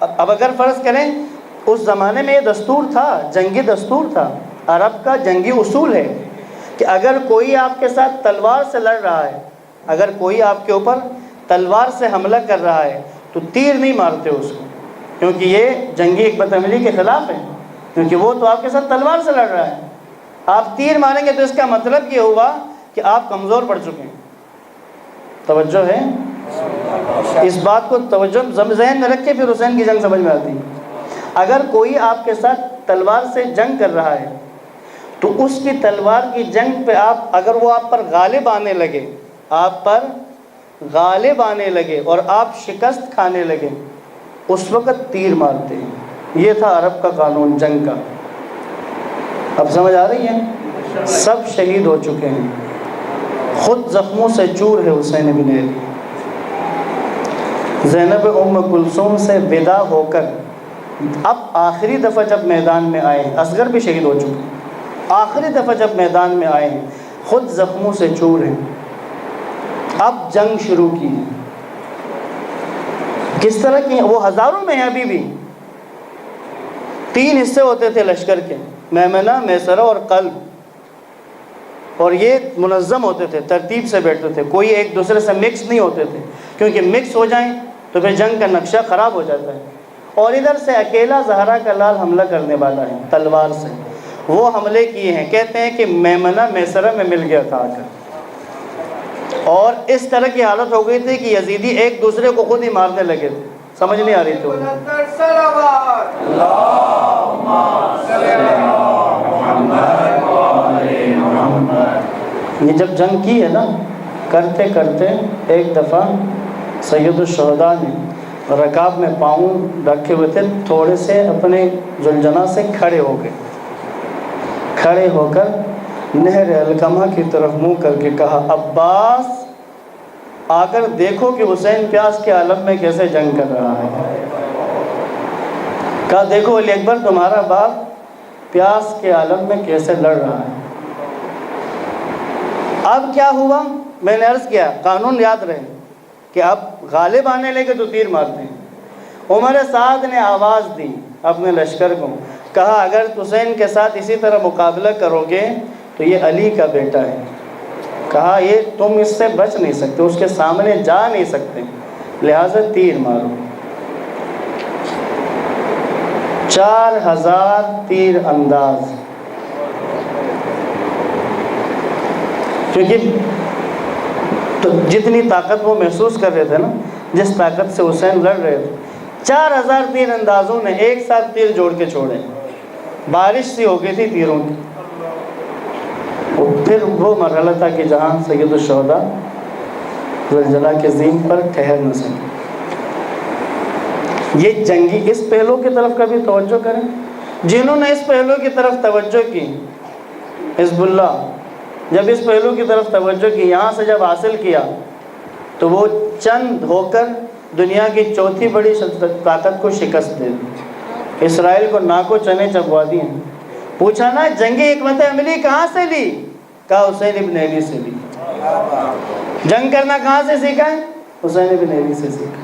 اب اگر فرض کریں اس زمانے میں یہ دستور تھا، جنگی دستور تھا، عرب کا جنگی اصول ہے کہ اگر کوئی آپ کے ساتھ تلوار سے لڑ رہا ہے، اگر کوئی آپ کے اوپر تلوار سے حملہ کر رہا ہے تو تیر نہیں مارتے اس کو، کیونکہ یہ جنگی حکمت عملی کے خلاف ہے، کیونکہ وہ تو آپ کے ساتھ تلوار سے لڑ رہا ہے۔ آپ تیر ماریں گے تو اس کا مطلب یہ ہوا کہ آپ کمزور پڑ چکے ہیں۔ توجہ ہے؟ اس بات کو توجہ ذہن میں رکھ کے پھر حسین کی جنگ سمجھ میں آتی ہے۔ اگر کوئی آپ کے ساتھ تلوار سے جنگ کر رہا ہے تو اس کی تلوار کی جنگ پہ اگر وہ آپ پر غالب آنے لگے اور آپ شکست کھانے لگے، اس وقت تیر مارتے ہیں۔ یہ تھا عرب کا قانون جنگ کا۔ اب سمجھ آ رہی ہے؟ سب شہید ہو چکے ہیں، خود زخموں سے چور ہے حسین بن علی۔ زینب ام کلثوم سے ودا ہو کر اب آخری دفعہ جب میدان میں آئے ہیں، اصغر بھی شہید ہو چکے ہیں، آخری دفعہ جب میدان میں آئے ہیں خود زخموں سے چور ہیں، اب جنگ شروع کی ہے۔ کس طرح کی؟ وہ ہزاروں میں ہیں ابھی بھی۔ 3 حصے ہوتے تھے لشکر کے، میمنہ، میسرہ اور قلب، اور یہ منظم ہوتے تھے، ترتیب سے بیٹھتے تھے، کوئی ایک دوسرے سے مکس نہیں ہوتے تھے، کیونکہ مکس ہو جائیں تو پھر جنگ کا نقشہ خراب ہو جاتا ہے۔ اور ادھر سے اکیلا زہرا کا لال حملہ کرنے والا ہے تلوار سے، وہ حملے کیے ہیں، کہتے ہیں کہ میمنہ میسرہ میں مل گیا تھا آ کر، اور اس طرح کی حالت ہو گئی تھی کہ یزیدی ایک دوسرے کو خود ہی مارنے لگے تھے، سمجھ نہیں آ رہی تھی۔ یہ جب جنگ کی ہے نا، کرتے کرتے ایک دفعہ سید الشہداء نے رکاب میں پاؤں رکھے ہوئے تھے، تھوڑے سے اپنے زلجنہ سے کھڑے ہو کر نہر علقمہ کی طرف منہ کر کے کہا، عباس آ کر دیکھو کہ حسین پیاس کے عالم میں کیسے جنگ کر رہا ہے۔ کہا دیکھو علی اکبر تمہارا باپ پیاس کے عالم میں کیسے لڑ رہا ہے۔ اب کیا ہوا؟ میں نے عرض کیا قانون یاد رہے کہ اب غالب آنے لگے تو تیر مارتے ہیں۔ عمر سعد نے آواز دی اپنے لشکر کو، کہا اگر حسین کے ساتھ اسی طرح مقابلہ کرو گے تو یہ علی کا بیٹا ہے، کہا یہ تم اس سے بچ نہیں سکتے، اس کے سامنے جا نہیں سکتے، لہٰذا تیر مارو۔ 4000 تیر انداز، کیونکہ تو جتنی طاقت وہ محسوس کر رہے تھے نا، جس طاقت سے حسین لڑ رہے تھے، 4000 تیر اندازوں نے ایک ساتھ تیر جوڑ کے چھوڑے، بارش سی ہو گئی تھی تیروں کی۔ پھر وہ مرحلہ تھا کہ جہاں سید الشہداء زلزلہ کے زین پر ٹھہر نہ سکے۔ یہ جنگی اس پہلو کی طرف کبھی توجہ کریں، جنہوں نے اس پہلو کی طرف توجہ کی، حزب اللہ جب اس پہلو کی طرف توجہ کی، یہاں سے جب حاصل کیا تو وہ چند ہو کر دنیا کی چوتھی بڑی طاقت کو شکست دے دی۔ اسرائیل کو ناکو چنے چبوا دیے، پوچھا نا جنگ حکمت عملی کہاں سے لی؟ کہا حسین ابن علی سے لی۔ جنگ کرنا کہاں سے سیکھا ہے؟ حسین ابن علی سے سیکھا۔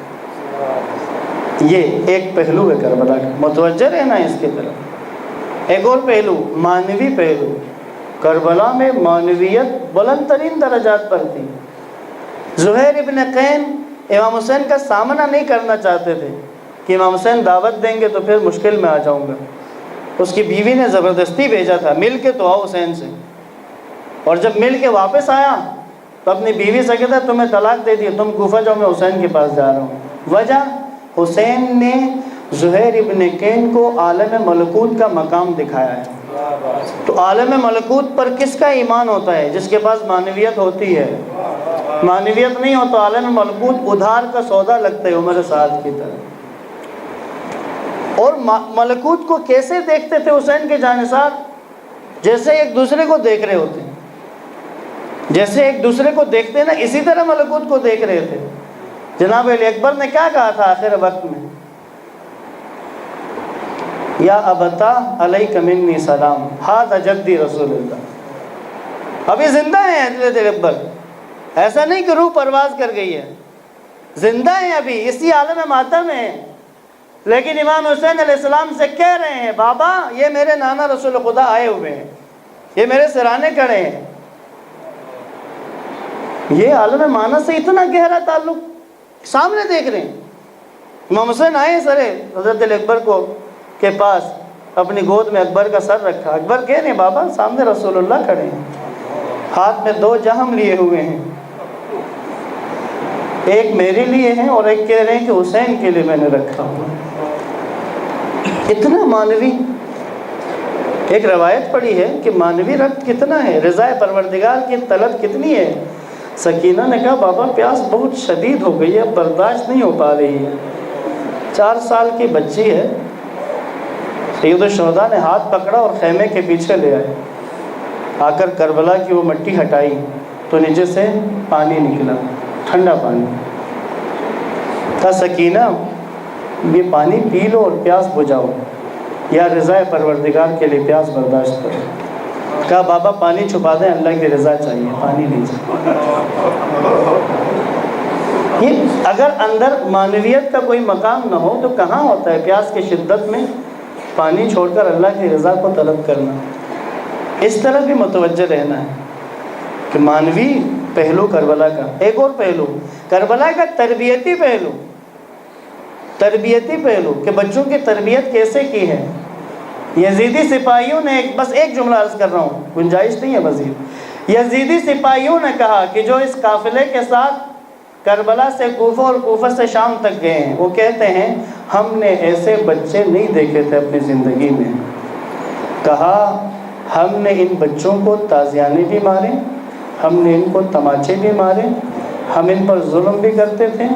یہ ایک پہلو ہے کربلا کا، متوجہ رہنا ہے اس کی طرف۔ ایک اور پہلو، معنوی پہلو، کربلا میں معنویت بلند ترین درجات پر تھی۔ زہیر ابن قین امام حسین کا سامنا نہیں کرنا چاہتے تھے کہ امام حسین دعوت دیں گے تو پھر مشکل میں آ جاؤں گا۔ اس کی بیوی نے زبردستی بھیجا تھا، مل کے تو آؤ حسین سے، اور جب مل کے واپس آیا تو اپنی بیوی سے کہتا تمہیں طلاق دے دی، تم کوفہ جاؤ، میں حسین کے پاس جا رہا ہوں۔ وجہ، حسین نے زہیر ابن قین کو عالم ملکوت کا مقام دکھایا ہے۔ تو عالم ملکوت پر کس کا ایمان ہوتا ہے؟ جس کے پاس معنویت ہوتی ہے۔ معنویت نہیں ہو تو عالم ملکوت ادھار کا سودا لگتا ہے عمر سعد کی طرح۔ اور ملکوت کو کیسے دیکھتے تھے حسین کے جانثار؟ جیسے ایک دوسرے کو دیکھ رہے ہوتے ہیں، جیسے ایک دوسرے کو دیکھتے ہیں نا، اسی طرح ملکوت کو دیکھ رہے تھے۔ جناب علی اکبر نے کیا کہا تھا آخر وقت میں؟ یا ابتا علیک منی سلام ھذا جدی رسول اللہ۔ ابھی زندہ ہیں حضرت اکبر، ایسا نہیں کہ روح پرواز کر گئی ہے، زندہ ہیں ابھی، اسی عالم ماتم میں ہیں، لیکن امام حسین علیہ السلام سے کہہ رہے ہیں بابا یہ میرے نانا رسول خدا آئے ہوئے ہیں، یہ میرے سرانے کھڑے ہیں۔ یہ عالم معنی سے اتنا گہرا تعلق سامنے دیکھ رہے ہیں۔ امام حسین آئے سرے حضرت اکبر کو کے پاس، اپنی گود میں اکبر کا سر رکھا۔ اکبر کہہ رہے ہیں بابا سامنے رسول اللہ کھڑے ہیں، ہاتھ میں 2 جہم لیے ہوئے ہیں، ایک میرے لیے ہیں اور ایک کہہ رہے ہیں کہ حسین کے لیے میں نے رکھا ہوا۔ اتنا معنوی۔ ایک روایت پڑھی ہے کہ معنوی ربط کتنا ہے، رضا پروردگار کی طلب کتنی ہے۔ سکینہ نے کہا بابا پیاس بہت شدید ہو گئی ہے، برداشت نہیں ہو پا رہی ہے۔ 4 سال کی بچی ہے۔ سید الشہداء نے ہاتھ پکڑا اور خیمے کے پیچھے لے آئے، آ کر کربلا کی وہ مٹی ہٹائی تو نیچے سے پانی نکلا، ٹھنڈا پانی۔ کہا سکینہ یہ پانی پی لو اور پیاس بجھاؤ، یا رضا پروردگار کے لیے پیاس برداشت کرو۔ کہا بابا پانی چھپا دیں، اللہ کی رضا چاہیے، پانی نہیں چاہیے۔ یہ اگر اندر معنویت کا کوئی مقام نہ ہو تو کہاں ہوتا ہے پیاس کی شدت میں پانی چھوڑ کر اللہ کی رضا کو طلب کرنا۔ اس طرح بھی متوجہ رہنا ہے کہ معنوی پہلو کربلا کا۔ ایک اور پہلو کربلا کا تربیتی پہلو، تربیتی پہلو کہ بچوں کی تربیت کیسے کی ہے۔ یزیدی سپاہیوں نے بس ایک جملہ عرض کر رہا ہوں، گنجائش نہیں ہے مزید۔ یزیدی سپاہیوں نے کہا کہ جو اس قافلے کے ساتھ کربلا سے کوفہ اور کوفہ سے شام تک گئے ہیں، وہ کہتے ہیں ہم نے ایسے بچے نہیں دیکھے تھے اپنی زندگی میں۔ کہا ہم نے ان بچوں کو تازیانے بھی مارے، ہم نے ان کو تماچے بھی مارے، ہم ان پر ظلم بھی کرتے تھے،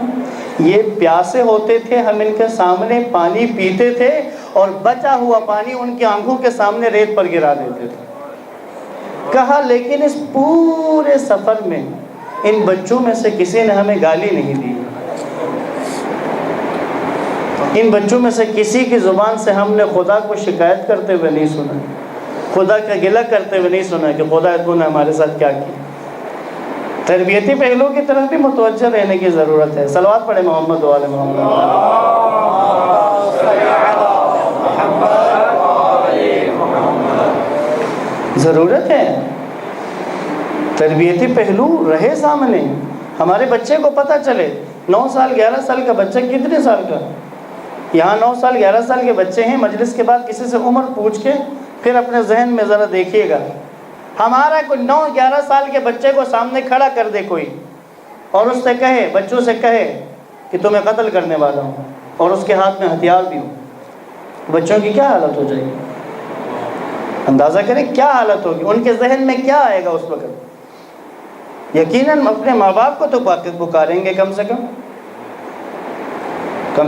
یہ پیاسے ہوتے تھے، ہم ان کے سامنے پانی پیتے تھے اور بچا ہوا پانی ان کی آنکھوں کے سامنے ریت پر گرا دیتے تھے۔ کہا لیکن اس پورے سفر میں ان بچوں میں سے کسی نے ہمیں گالی نہیں دی، ان بچوں میں سے کسی کی زبان سے ہم نے خدا کو شکایت کرتے ہوئے نہیں سنا، خدا کا گلہ کرتے ہوئے نہیں سنا کہ خدا تو نے ہمارے ساتھ کیا کیا۔ تربیتی پہلو کی طرف بھی متوجہ رہنے کی ضرورت ہے۔ صلوات پڑھے محمد و آل محمد۔ ضرورت ہے تربیتی پہلو رہے سامنے، ہمارے بچے کو پتہ چلے۔ 9 سال 11 سال کا بچہ کتنے سال کا؟ یہاں 9 سال 11 سال کے بچے ہیں، مجلس کے بعد کسی سے عمر پوچھ کے پھر اپنے ذہن میں ذرا دیکھیے گا، ہمارا کوئی 9-11 سال کے بچے کو سامنے کھڑا کر دے کوئی اور اس سے کہے، بچوں سے کہے کہ تمہیں قتل کرنے والا ہوں، اور اس کے ہاتھ میں ہتھیار بھی ہو، بچوں کی کیا حالت ہو جائے گی؟ اندازہ کریں کیا حالت ہوگی، ان کے ذہن میں کیا آئے گا اس وقت۔ یقیناً اپنے ماں باپ کو تو پکاریں گے، کم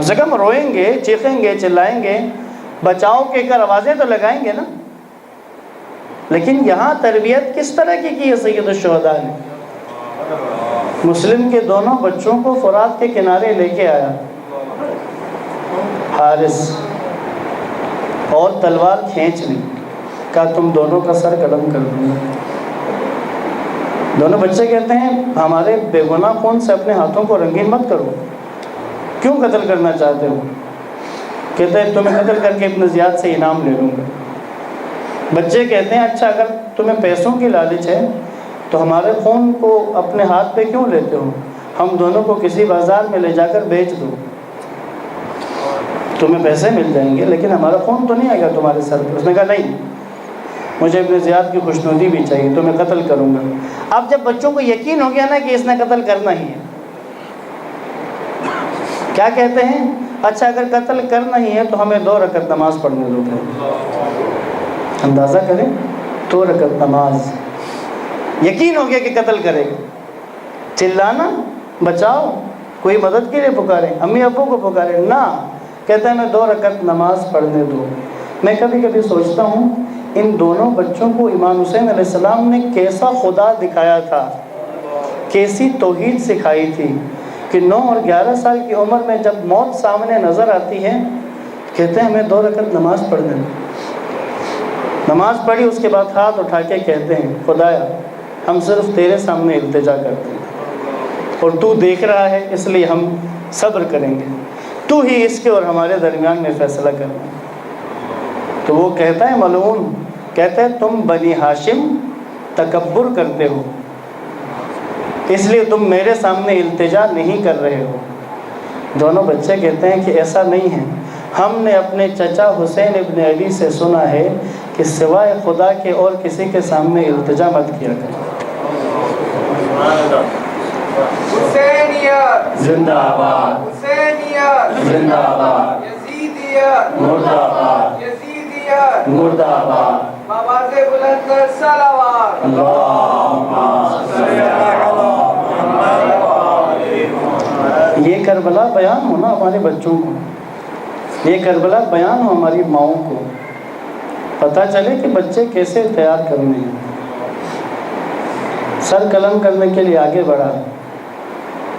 سے کم روئیں گے، چیخیں گے، چلائیں گے، بچاؤ کے کر آوازیں تو لگائیں گے نا۔ لیکن یہاں تربیت کس طرح کی ہے سید الشہداء نے؟ مسلم کے دونوں بچوں کو فرات کے کنارے لے کے آیا حارث، اور تلوار کھینچ لی کہا تم دونوں کا سر قلم کر دوں گا۔ دونوں بچے کہتے ہیں ہمارے بے گناہ خون سے اپنے ہاتھوں کو رنگین مت کرو، کیوں قتل کرنا چاہتے ہو؟ کہتے ہیں تمہیں قتل کر کے ابن زیاد سے انعام لے لوں گا۔ بچے کہتے ہیں اچھا اگر تمہیں پیسوں کی لالچ ہے تو ہمارے خون کو اپنے ہاتھ پہ کیوں لیتے ہو؟ ہم دونوں کو کسی بازار میں لے جا کر بیچ دو، تمہیں پیسے مل جائیں گے لیکن ہمارا خون تو نہیں آئے گا تمہارے سر پہ۔ اس نے کہا نہیں، مجھے ابن زیاد کی خوشنودی بھی چاہیے تو میں قتل کروں گا۔ اب جب بچوں کو یقین ہو گیا نا کہ اس نے قتل کرنا ہی ہے، کیا کہتے ہیں اچھا اگر قتل کرنا ہی ہے تو ہمیں 2 رکعت نماز پڑھنے دو۔ اندازہ کریں 2 رکعت نماز، یقین ہو گیا کہ قتل کرے گا۔ چلانا بچاؤ، کوئی مدد کے لیے پکارے، امی ابو کو پکارے نہ، کہتا ہے میں 2 رکعت نماز پڑھنے دو۔ میں کبھی کبھی سوچتا ہوں ان دونوں بچوں کو امام حسین علیہ السلام نے کیسا خدا دکھایا تھا، کیسی توحید سکھائی تھی کہ 9 اور 11 سال کی عمر میں جب موت سامنے نظر آتی ہے کہتے ہیں ہمیں 2 رکعت نماز پڑھنے دو۔ نماز پڑھی، اس کے بعد ہاتھ اٹھا کے کہتے ہیں خدایا ہم صرف تیرے سامنے التجا کرتے ہیں اور تو دیکھ رہا ہے اس لیے ہم صبر کریں گے، تو ہی اس کے اور ہمارے درمیان میں فیصلہ کرنا۔ تو وہ کہتا ہے ملعون، کہتا ہے تم بنی ہاشم تکبر کرتے ہو اس لیے تم میرے سامنے التجا نہیں کر رہے ہو۔ دونوں بچے کہتے ہیں کہ ایسا نہیں ہے، ہم نے اپنے چچا حسین ابن علی سے سنا ہے کہ سوائے خدا کے اور کسی کے سامنے التجا مت کیا کرو۔ حسینیت زندہ آباد، حسینیت زندہ آباد، یزیدیت مردہ آباد، یزیدیت مردہ آباد۔ آوازیں بلند کر صلوات۔ یہ کربلا بیان ہو نا ہمارے بچوں کو، یہ کربلا بیان ہو ہماری ماؤں کو، پتہ چلے کہ بچے کیسے تیار کرنے ہیں۔ سر قلم کرنے کے لیے آگے بڑھا،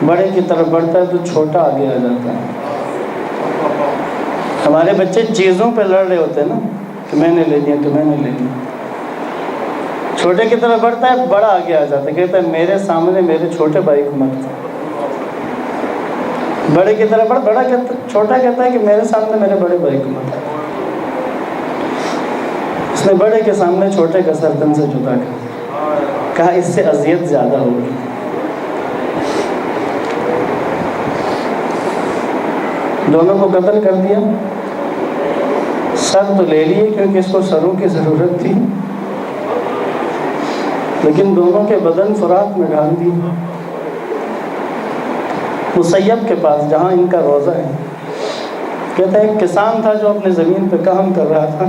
بڑے کی طرف بڑھتا ہے تو چھوٹا آگے آ جاتا ہے۔ ہمارے بچے چیزوں پہ لڑ رہے ہوتے ہیں نا کہ میں نے لے لیا تو میں نے لے لیا، چھوٹے کی طرف بڑھتا ہے بڑا آگے آ جاتا ہے، کہتا ہے میرے سامنے میرے چھوٹے بھائی کو مت کرو۔ بڑے کی طرف بڑھ، بڑا کہتا چھوٹا کہتا ہے کہ میرے سامنے میرے بڑے بھائی کو مت کرو۔ اس نے بڑے کے سامنے چھوٹے کا سر تن سے جدا کر کہا اس سے اذیت زیادہ ہوگی۔ دونوں کو قتل کر دیا، سر تو لے لیے کیونکہ اس کو سروں کی ضرورت تھی، لیکن دونوں کے بدن فرات میں ڈال دی۔ مسیب کے پاس جہاں ان کا روزہ ہے، کہتا ہے ایک کسان تھا جو اپنے زمین پہ کام کر رہا تھا،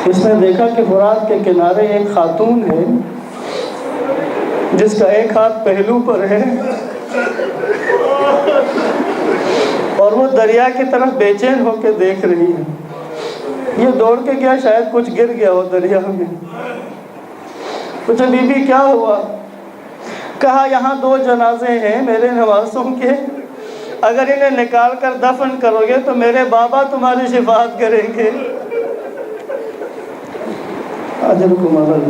اس نے دیکھا کہ فرات کے کنارے ایک خاتون ہے جس کا ایک ہاتھ پہلو پر ہے اور وہ دریا کی طرف بے چین ہو کے دیکھ رہی ہے۔ یہ دوڑ کے گیا، شاید کچھ گر گیا ہو دریا میں۔ پوچھا بی بی کیا ہوا؟ کہا یہاں 2 جنازے ہیں میرے نواسوں کے، اگر انہیں نکال کر دفن کرو گے تو میرے بابا تمہاری شفاعت کریں گے۔ اجرکم اللہ۔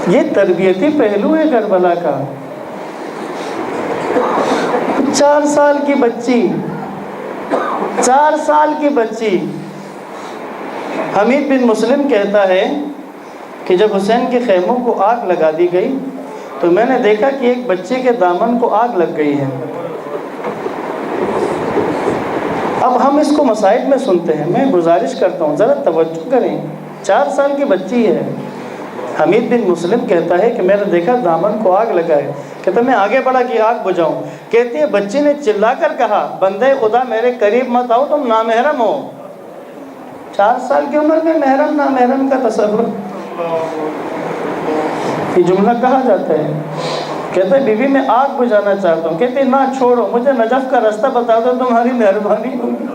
یہ تربیتی پہلو ہے کربلا کا۔ 4 سال کی بچی، 4 سال کی بچی، حمید بن مسلم کہتا ہے کہ جب حسین کے خیموں کو آگ لگا دی گئی تو میں نے دیکھا کہ ایک بچے کے دامن کو آگ لگ گئی ہے۔ اب ہم اس کو مصائب میں سنتے ہیں، میں گزارش کرتا ہوں ذرا توجہ کریں، 4 سال کی بچی ہے۔ حمید بن مسلم کہتا ہے کہ میں نے دیکھا دامن کو آگ لگا ہے، کہتا میں آگے بڑھا کہ آگ بجھاؤں، کہتی ہے بچی نے چلا کر کہا بندے خدا میرے قریب مت آؤ، تم نامحرم ہو۔ 4 سال کی عمر میں محرم نامحرم کا تصور، یہ جملہ کہا جاتا ہے۔ کہتا ہے بی بی میں آگ بجھانا چاہتا ہوں، کہتی نہ چھوڑو، مجھے نجف کا رستہ بتا دو، تمہاری مہربانی ہوگی۔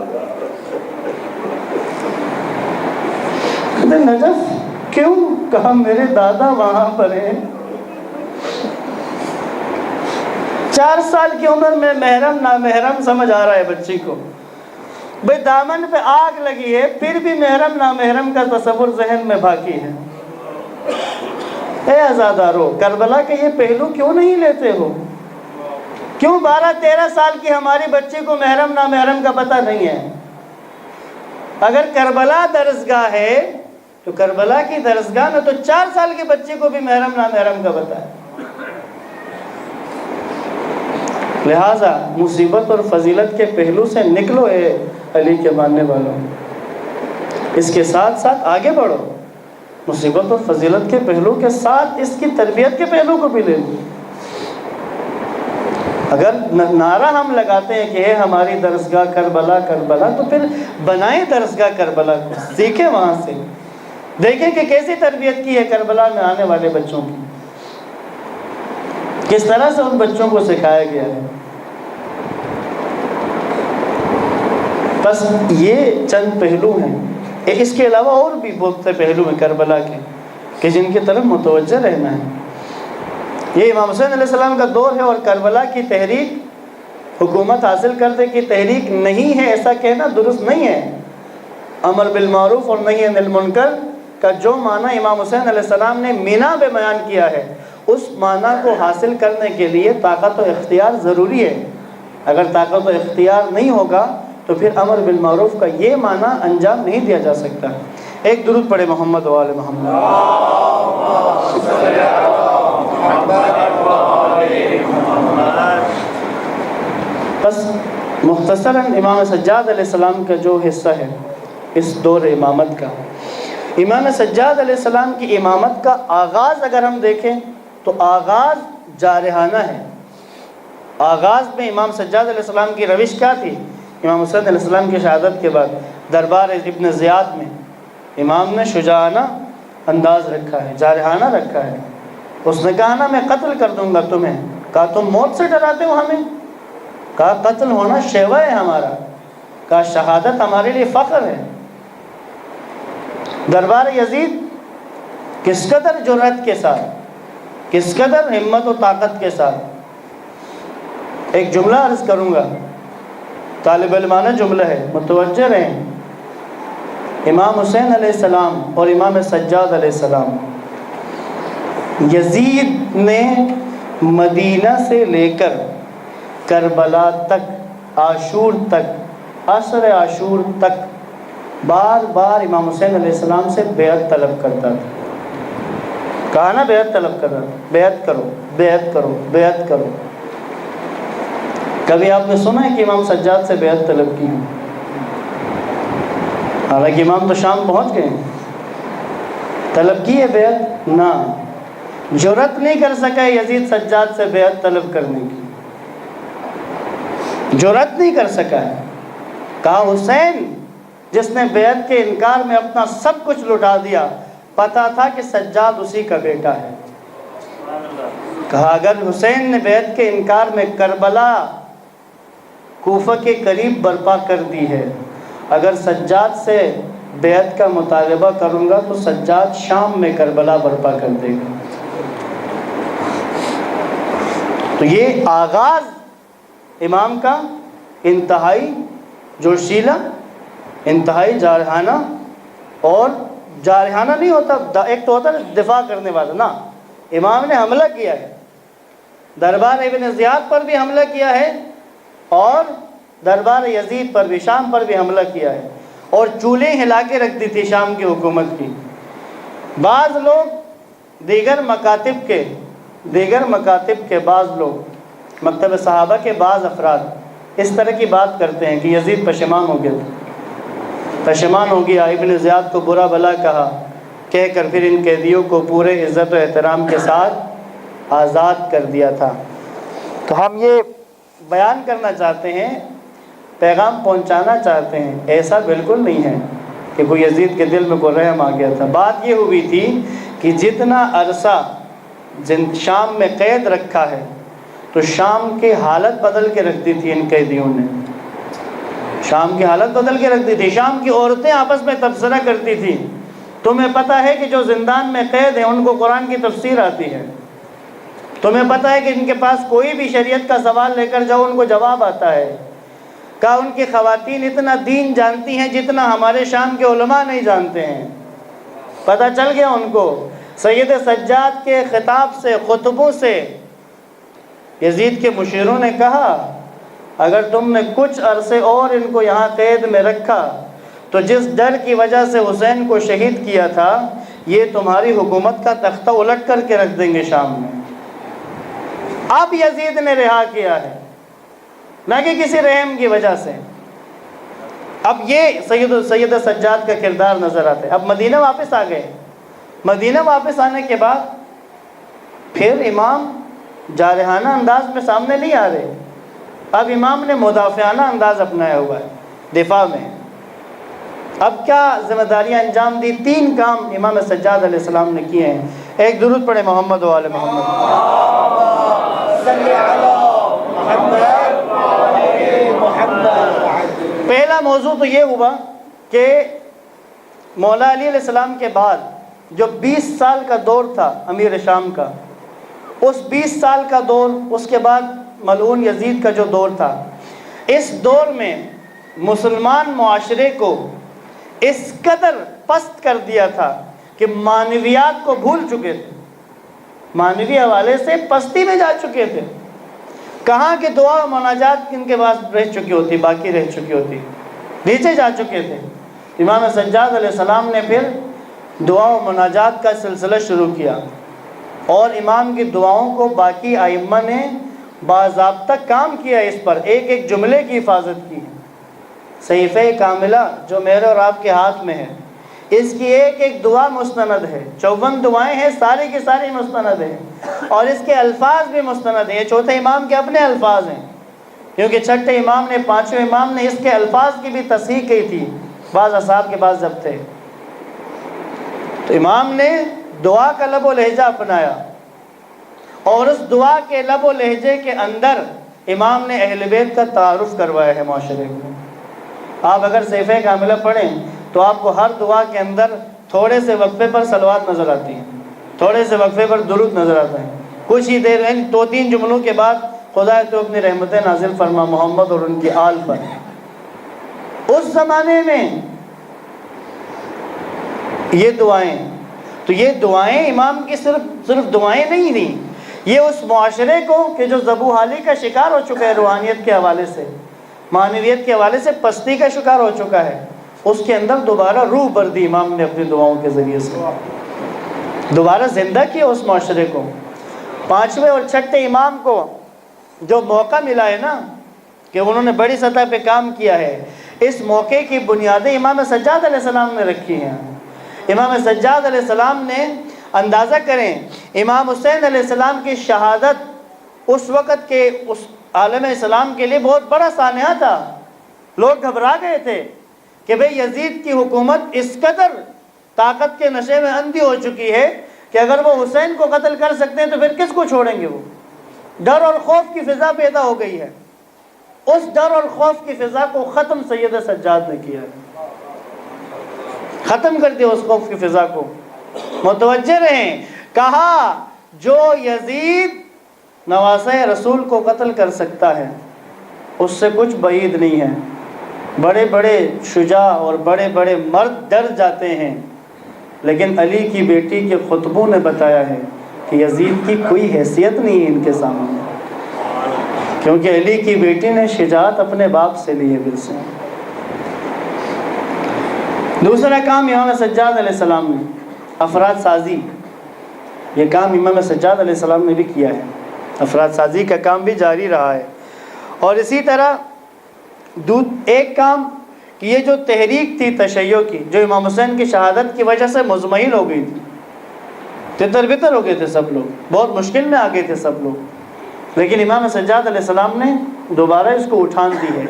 کہتے نجف کیوں؟ کہا میرے دادا وہاں پر ہیں۔ 4 سال کی عمر میں محرم نامحرم سمجھ آ رہا ہے بچی کو۔ بھئی دامن پہ آگ لگی ہے، پھر بھی محرم نامحرم کا تصور ذہن میں باقی ہے۔ اے عزادارو، کربلا کے یہ پہلو کیوں نہیں لیتے ہو؟ کیوں 12-13 سال کی ہماری بچی کو محرم نامحرم کا پتہ نہیں ہے؟ اگر کربلا درسگاہ ہے تو کربلا کی درسگاہ میں تو 4 سال کے بچے کو بھی محرم نامحرم کا پتہ ہے۔ لہٰذا مصیبت اور فضیلت کے پہلو سے نکلو اے علی کے ماننے والوں، اس کے ساتھ ساتھ آگے بڑھو، مصیبت اور فضیلت کے پہلو کے ساتھ اس کی تربیت کے پہلو کو بھی لے لو۔ اگر نعرہ ہم لگاتے ہیں کہ ہے ہماری درسگاہ کربلا کربلا، تو پھر بنائیں درسگاہ کربلا کو، سیکھیں وہاں سے، دیکھیں کہ کیسی تربیت کی ہے کربلا میں آنے والے بچوں کی، کس طرح سے ان بچوں کو سکھایا گیا ہے۔ بس یہ چند پہلو ہیں، اس کے علاوہ اور بھی بہت سے پہلو ہیں کربلا کے کہ جن کی طرف متوجہ رہنا ہے۔ یہ امام حسین علیہ السلام کا دور ہے، اور کربلا کی تحریک حکومت حاصل کرنے کی تحریک نہیں ہے، ایسا کہنا درست نہیں ہے۔ امر بالمعروف اور نہی عن المنکر کا جو معنی امام حسین علیہ السلام نے مینا میں بیان کیا ہے، اس معنی کو حاصل کرنے کے لیے طاقت و اختیار ضروری ہے۔ اگر طاقت و اختیار نہیں ہوگا تو پھر امر بالمعروف کا یہ معنی انجام نہیں دیا جا سکتا۔ ایک درود پڑھے محمد و آل محمد۔ بس مختصراً امام سجاد علیہ السلام کا جو حصہ ہے اس دور امامت کا، امام سجاد علیہ السلام کی امامت کا آغاز اگر ہم دیکھیں تو آغاز جارحانہ ہے۔ آغاز میں امام سجاد علیہ السلام کی روش کیا تھی؟ امام حسین علیہ السلام کی شہادت کے بعد دربار ابن زیاد میں امام نے شجاعانہ انداز رکھا ہے، جارحانہ رکھا ہے۔ اس نے کہا نا میں قتل کر دوں گا تمہیں، کہا تم موت سے ڈراتے ہو ہمیں، کہا قتل ہونا شیوا ہے ہمارا، کہا شہادت ہمارے لیے فخر ہے۔ دربار یزید کس قدر جرأت کے ساتھ، کس قدر ہمت و طاقت کے ساتھ، ایک جملہ عرض کروں گا، طالب علمانہ جملہ ہے، متوجہ رہیں۔ امام حسین علیہ السلام اور امام سجاد علیہ السلام، یزید نے مدینہ سے لے کر کربلا تک، عاشور تک، عصر عاشور تک بار بار امام حسین علیہ السلام سے بیعت طلب کرتا تھا۔ کہا نا بیعت طلب کر رہا، بیعت کرو بیعت کرو بیعت کرو۔ کبھی آپ نے سنا ہے کہ امام سجاد سے بیعت طلب کی؟ حالانکہ امام تو شام پہنچ گئے، طلب کی ہے بیعت؟ نہ، جرأت نہیں کر سکا یزید سجاد سے بیعت طلب کرنے کی، جرأت نہیں کر سکا ہے۔ کہا حسین جس نے بیعت کے انکار میں اپنا سب کچھ لٹا دیا، پتا تھا کہ سجاد اسی کا بیٹا ہے۔ کہا اگر حسین نے بیعت کے انکار میں کربلا کوفہ کے قریب برپا کر دی ہے، اگر سجاد سے بیعت کا مطالبہ کروں گا تو سجاد شام میں کربلا برپا کر دے گا۔ تو یہ آغاز امام کا انتہائی جوشیلا، انتہائی جارحانہ، اور جارحانہ نہیں ہوتا، ایک تو ہوتا ہے دفاع کرنے والا، نا، امام نے حملہ کیا ہے، دربار ابن زیاد پر بھی حملہ کیا ہے، اور دربار یزید پر بھی، شام پر بھی حملہ کیا ہے، اور چولیں ہلا کے رکھ دی تھی شام کی حکومت کی۔ بعض لوگ دیگر مکاتب کے بعض لوگ، مکتب صحابہ کے بعض افراد اس طرح کی بات کرتے ہیں کہ یزید پشیمان ہو گیا تھا، پشیمان ہو گیا، ابن زیاد کو برا بلا کہا، کہہ کر پھر ان قیدیوں کو پورے عزت و احترام کے ساتھ آزاد کر دیا تھا۔ تو ہم یہ بیان کرنا چاہتے ہیں، پیغام پہنچانا چاہتے ہیں، ایسا بالکل نہیں ہے کہ کوئی یزید کے دل میں کوئی رحم آ گیا تھا۔ بات یہ ہوئی تھی کہ جتنا عرصہ شام میں قید رکھا ہے تو شام کی حالت بدل کے رکھ دی تھی ان قیدیوں نے، شام کی حالت بدل کے رکھ دی تھی۔ شام کی عورتیں آپس میں تبصرہ کرتی تھی، تمہیں پتہ ہے کہ جو زندان میں قید ہیں ان کو قرآن کی تفسیر آتی ہے، تمہیں پتہ ہے کہ ان کے پاس کوئی بھی شریعت کا سوال لے کر جاؤ ان کو جواب آتا ہے، کہا ان کی خواتین اتنا دین جانتی ہیں جتنا ہمارے شام کے علماء نہیں جانتے ہیں۔ پتہ چل گیا ان کو۔ سید سجاد کے خطاب سے، خطبوں سے یزید کے مشیروں نے کہا اگر تم نے کچھ عرصے اور ان کو یہاں قید میں رکھا تو جس ڈر کی وجہ سے حسین کو شہید کیا تھا یہ تمہاری حکومت کا تختہ الٹ کر کے رکھ دیں گے شام میں۔ اب یزید نے رہا کیا ہے، نہ کہ کسی رحم کی وجہ سے۔ اب یہ سید سجاد کا کردار نظر آتا ہے۔ اب مدینہ واپس آ گئے۔ مدینہ واپس آنے کے بعد پھر امام جارحانہ انداز میں سامنے نہیں آ رہے، اب امام نے مدافعانہ انداز اپنایا ہوا ہے دفاع میں۔ اب کیا ذمہ داریاں انجام دی؟ 3 کام امام سجاد علیہ السلام نے کیے ہیں۔ ایک درود پڑھے محمد و آل محمد۔ پہلا موضوع تو یہ ہوا کہ مولا علی علیہ السلام کے بعد جو 20 سال کا دور تھا امیر شام کا، اس 20 سال کا دور، اس کے بعد ملعون یزید کا جو دور تھا، اس دور میں مسلمان معاشرے کو اس قدر پست کر دیا تھا کہ معنویات کو بھول چکے تھے، معنوی حوالے سے پستی میں جا چکے تھے۔ کہاں کہ دعا و مناجات ان کے پاس رہ چکی ہوتی، باقی رہ چکی ہوتی، نیچے جا چکے تھے۔ امام سجاد علیہ السلام نے پھر دعا و مناجات کا سلسلہ شروع کیا، اور امام کی دعاؤں کو باقی ائمہ نے باضابطہ کام کیا، اس پر ایک ایک جملے کی حفاظت کی۔ صحیفہ کاملہ جو میرے اور آپ کے ہاتھ میں ہے، اس کی ایک ایک دعا مستند ہے، 54 دعائیں ہیں، ساری کی ساری مستند ہیں، اور اس کے الفاظ بھی مستند ہیں۔ یہ چوتھے امام کے اپنے الفاظ ہیں، کیونکہ چھٹے امام نے، 5ویں امام نے اس کے الفاظ کی بھی تصحیح کی تھی، بعض اصحاب کے پاس جب تھے۔ تو امام نے دعا کا لب و لہجہ اپنایا، اور اس دعا کے لب و لہجے کے اندر امام نے اہل بیت کا تعارف کروایا ہے معاشرے کو۔ آپ اگر صحیفہ کاملہ پڑھیں تو آپ کو ہر دعا کے اندر تھوڑے سے وقفے پر صلوات نظر آتی ہیں، تھوڑے سے وقفے پر درود نظر آتا ہے، کچھ ہی دیر 2-3 جملوں کے بعد خدا تو اپنی رحمتیں نازل فرما محمد اور ان کی آل پر۔ اس زمانے میں یہ دعائیں، تو یہ دعائیں امام کی صرف دعائیں نہیں تھیں، یہ اس معاشرے کو کہ جو ذبح حالی کا شکار ہو چکا ہے، روحانیت کے حوالے سے، معنویت کے حوالے سے پستی کا شکار ہو چکا ہے، اس کے اندر دوبارہ روح بھر دی امام نے اپنی دعاؤں کے ذریعے سے، دوبارہ زندہ کیا اس معاشرے کو۔ 5ویں اور چھٹے امام کو جو موقع ملا ہے نا کہ انہوں نے بڑی سطح پہ کام کیا ہے، اس موقع کی بنیادیں امام سجاد علیہ السلام نے رکھی ہیں۔ امام سجاد علیہ السلام نے، اندازہ کریں، امام حسین علیہ السلام کی شہادت اس وقت کے اس عالم اسلام کے لیے بہت بڑا سانحہ تھا۔ لوگ گھبرا گئے تھے کہ بھئی یزید کی حکومت اس قدر طاقت کے نشے میں اندھی ہو چکی ہے کہ اگر وہ حسین کو قتل کر سکتے ہیں تو پھر کس کو چھوڑیں گے وہ؟ ڈر اور خوف کی فضا پیدا ہو گئی ہے۔ اس ڈر اور خوف کی فضا کو ختم سید سجاد نے کیا ہے، ختم کر دیا اس خوف کی فضا کو۔ متوجہ رہیں، کہا جو یزید نواسہ رسول کو قتل کر سکتا ہے اس سے کچھ بعید نہیں ہے۔ بڑے بڑے شجاع اور بڑے بڑے مرد ڈر جاتے ہیں، لیکن علی کی بیٹی کے خطبوں نے بتایا ہے کہ یزید کی کوئی حیثیت نہیں ہے ان کے سامنے، کیونکہ علی کی بیٹی نے شجاعت اپنے باپ سے لی ہے پھر سے۔ دوسرا کام امام سجاد علیہ السلام نے، افراد سازی، یہ کام امام سجاد علیہ السلام نے بھی کیا ہے، افراد سازی کا کام بھی جاری رہا ہے۔ اور اسی طرح ایک کام کہ یہ جو تحریک تھی تشیع کی، جو امام حسین کی شہادت کی وجہ سے مزمحل ہو گئی تھی، تتر بتر ہو گئے تھے سب لوگ، بہت مشکل میں آ گئے تھے سب لوگ، لیکن امام سجاد علیہ السلام نے دوبارہ اس کو اٹھان دی ہے۔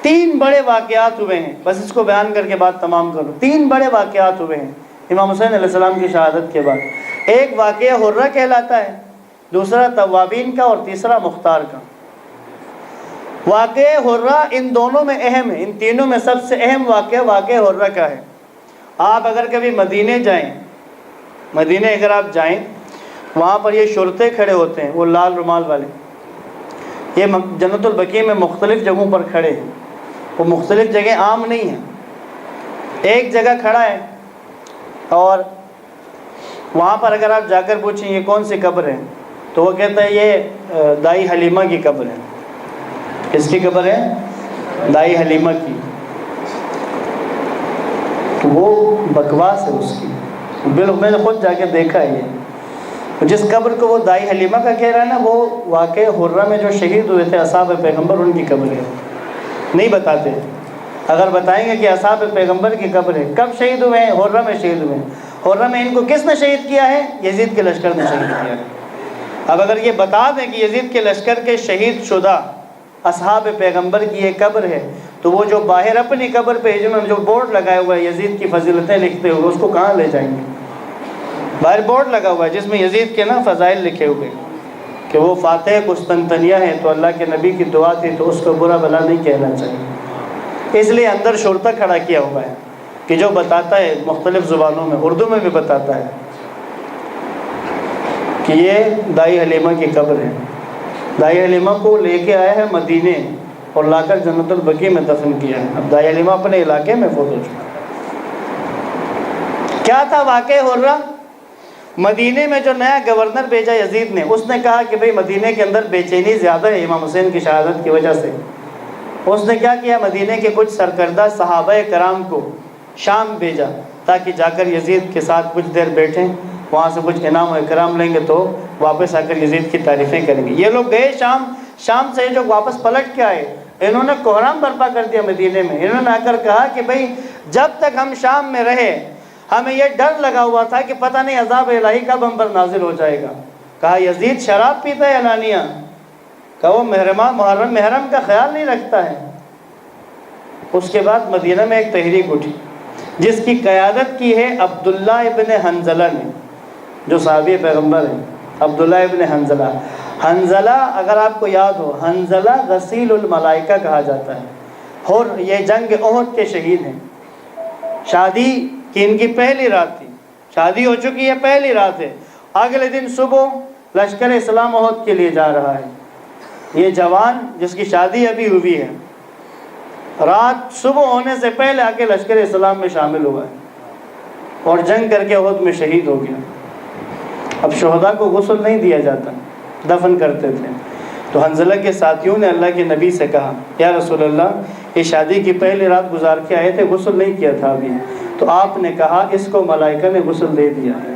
3 بڑے واقعات ہوئے ہیں، بس اس کو بیان کر کے بات تمام کروں۔ 3 بڑے واقعات ہوئے ہیں امام حسین علیہ السلام کی شہادت کے بعد۔ ایک واقعہ حرہ کہلاتا ہے، دوسرا توابین کا، اور تیسرا مختار کا۔ واقعہ حرہ ان دونوں میں اہم ہے، ان تینوں میں سب سے اہم واقعہ حرہ کا ہے۔ آپ اگر کبھی مدینے جائیں، مدینے اگر آپ جائیں، وہاں پر یہ شرطے کھڑے ہوتے ہیں، وہ لال رومال والے، یہ جنت البقیع میں مختلف جگہوں پر کھڑے ہیں۔ وہ مختلف جگہ عام نہیں ہیں۔ ایک جگہ کھڑا ہے اور وہاں پر اگر آپ جا کر پوچھیں یہ کون سی قبر ہے تو وہ کہتا ہے یہ دائی حلیمہ کی قبر ہے۔ کس کی قبر ہے؟ دائی حلیمہ کی۔ تو وہ بکواس ہے اس کی، میں نے خود جا کے دیکھا ہے یہ۔ جس قبر کو وہ دائی حلیمہ کا کہہ رہا ہے نا، وہ واقع حرہ میں جو شہید ہوئے تھے اصحاب پیغمبر، ان کی قبر ہے۔ نہیں بتاتے، اگر بتائیں گے کہ اصحاب پیغمبر کی قبر ہے، کب شہید ہوئے ہیں؟ حرہ میں شہید ہوئے ہیں۔ حرہ میں ان کو کس نے شہید کیا ہے؟ یزید کے لشکر نے شہید کیا ہے۔ اب اگر یہ بتا دیں کہ یزید کے لشکر کے شہید شدہ اصحاب پیغمبر کی یہ قبر ہے، تو وہ جو باہر اپنی قبر پہ جنہوں نے جو بورڈ لگایا ہوا ہے یزید کی فضیلتیں لکھتے ہوئے، اس کو کہاں لے جائیں گے؟ باہر بورڈ لگا ہوا ہے جس میں یزید کے نا فضائل لکھے ہوئے کہ وہ فاتح قسطنطنیہ ہے، تو اللہ کے نبی کی دعا تھی، تو اس کو برا بھلا نہیں کہنا چاہیے۔ اس لیے اندر شرطہ کھڑا کیا ہوا ہے کہ جو بتاتا ہے مختلف زبانوں میں، اردو میں بھی بتاتا ہے کہ یہ دائی حلیمہ کی قبر ہے۔ دائی حلیمہ کو لے کے آیا ہے مدینے اور لا کر جنت البقیع میں دفن کیا ہے۔ اب دائی حلیمہ اپنے علاقے میں فوت ہو چکا۔ کیا تھا واقع حرہ؟ مدینے میں جو نیا گورنر بھیجا یزید نے، اس نے کہا کہ بھئی مدینے کے اندر بے چینی زیادہ ہے امام حسین کی شہادت کی وجہ سے۔ اس نے کیا کیا؟ مدینے کے کچھ سرکردہ صحابہ کرام کو شام بھیجا تاکہ جا کر یزید کے ساتھ کچھ دیر بیٹھیں، وہاں سے کچھ انعام و اکرام لیں گے تو واپس آ کر یزید کی تعریفیں کریں گے۔ یہ لوگ گئے شام سے جو واپس پلٹ کے آئے، انہوں نے کوہرام برپا کر دیا مدینے میں۔ انہوں نے آ کر کہا کہ بھئی جب تک ہم شام میں رہے ہمیں یہ ڈر لگا ہوا تھا کہ پتہ نہیں عذاب الہی کب ہم پر نازل ہو جائے گا۔ کہا یزید شراب پیتا ہے علانیہ، کہا وہ محرم کا خیال نہیں رکھتا ہے۔ اس کے بعد مدینہ میں ایک تحریک اٹھی جس کی قیادت کی ہے عبداللہ ابن حنظلہ نے، جو صحابی پیغمبر ہیں، عبداللہ ابن حنظلہ۔ حنظلہ اگر آپ کو یاد ہو، حنظلہ غسیل الملائکہ کہا جاتا ہے، اور یہ جنگ احد کے شہید ہیں۔ شادی کی ان کی پہلی رات تھی، شادی ہو چکی ہے، پہلی رات ہے۔ اگلے دن صبح لشکر اسلام احد کے لیے جا رہا ہے۔ یہ جوان جس کی شادی ابھی ہوئی ہے، رات صبح ہونے سے پہلے آ کے لشکر اسلام میں شامل ہوا ہے اور جنگ کر کے احد میں شہید ہو گیا۔ اب شہداء کو غسل نہیں دیا جاتا، دفن کرتے تھے، تو حنظلہ کے ساتھیوں نے اللہ کے نبی سے کہا یا رسول اللہ یہ شادی کی پہلی رات گزار کے آئے تھے، غسل نہیں کیا تھا ابھی، تو آپ نے کہا اس کو ملائکہ نے غسل دے دیا ہے،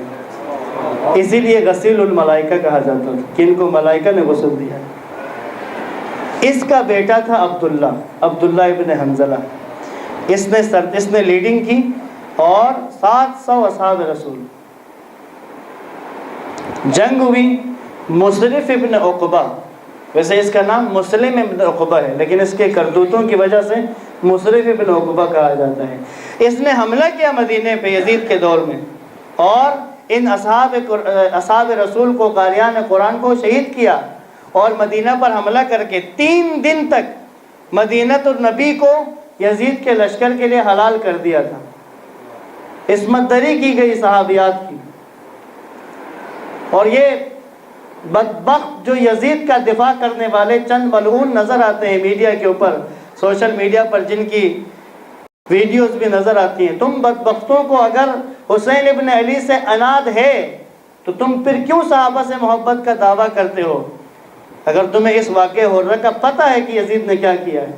اسی لیے غسیل الملائکہ کہا جاتا تھا کہ ان کو ملائکہ نے غسل دیا ہے۔ اس کا بیٹا تھا عبداللہ ابن حنظلہ۔ اس نے لیڈنگ کی اور 700 اصحاب رسول جنگ ہوئی۔ مصرف ابن عقبہ، ویسے اس کا نام مسلم ابن عقبہ ہے لیکن اس کے کرتوتوں کی وجہ سے مصرف ابن عقبہ کہا جاتا ہے۔ اس نے حملہ کیا مدینے پہ یزید کے دور میں اور ان اصحاب رسول کو، قاریان قرآن کو شہید کیا، اور مدینہ پر حملہ کر کے 3 دن تک مدینۃ النبی کو یزید کے لشکر کے لیے حلال کر دیا تھا۔ عصمت دری کی گئی صحابیات کی، اور یہ بدبخت جو یزید کا دفاع کرنے والے چند ملعون نظر آتے ہیں میڈیا کے اوپر، سوشل میڈیا پر جن کی ویڈیوز بھی نظر آتی ہیں، تم بدبختوں کو اگر حسین ابن علی سے عناد ہے تو تم پھر کیوں صحابہ سے محبت کا دعویٰ کرتے ہو؟ اگر تمہیں اس واقعہ حرہ کا پتہ ہے کہ یزید نے کیا کیا ہے۔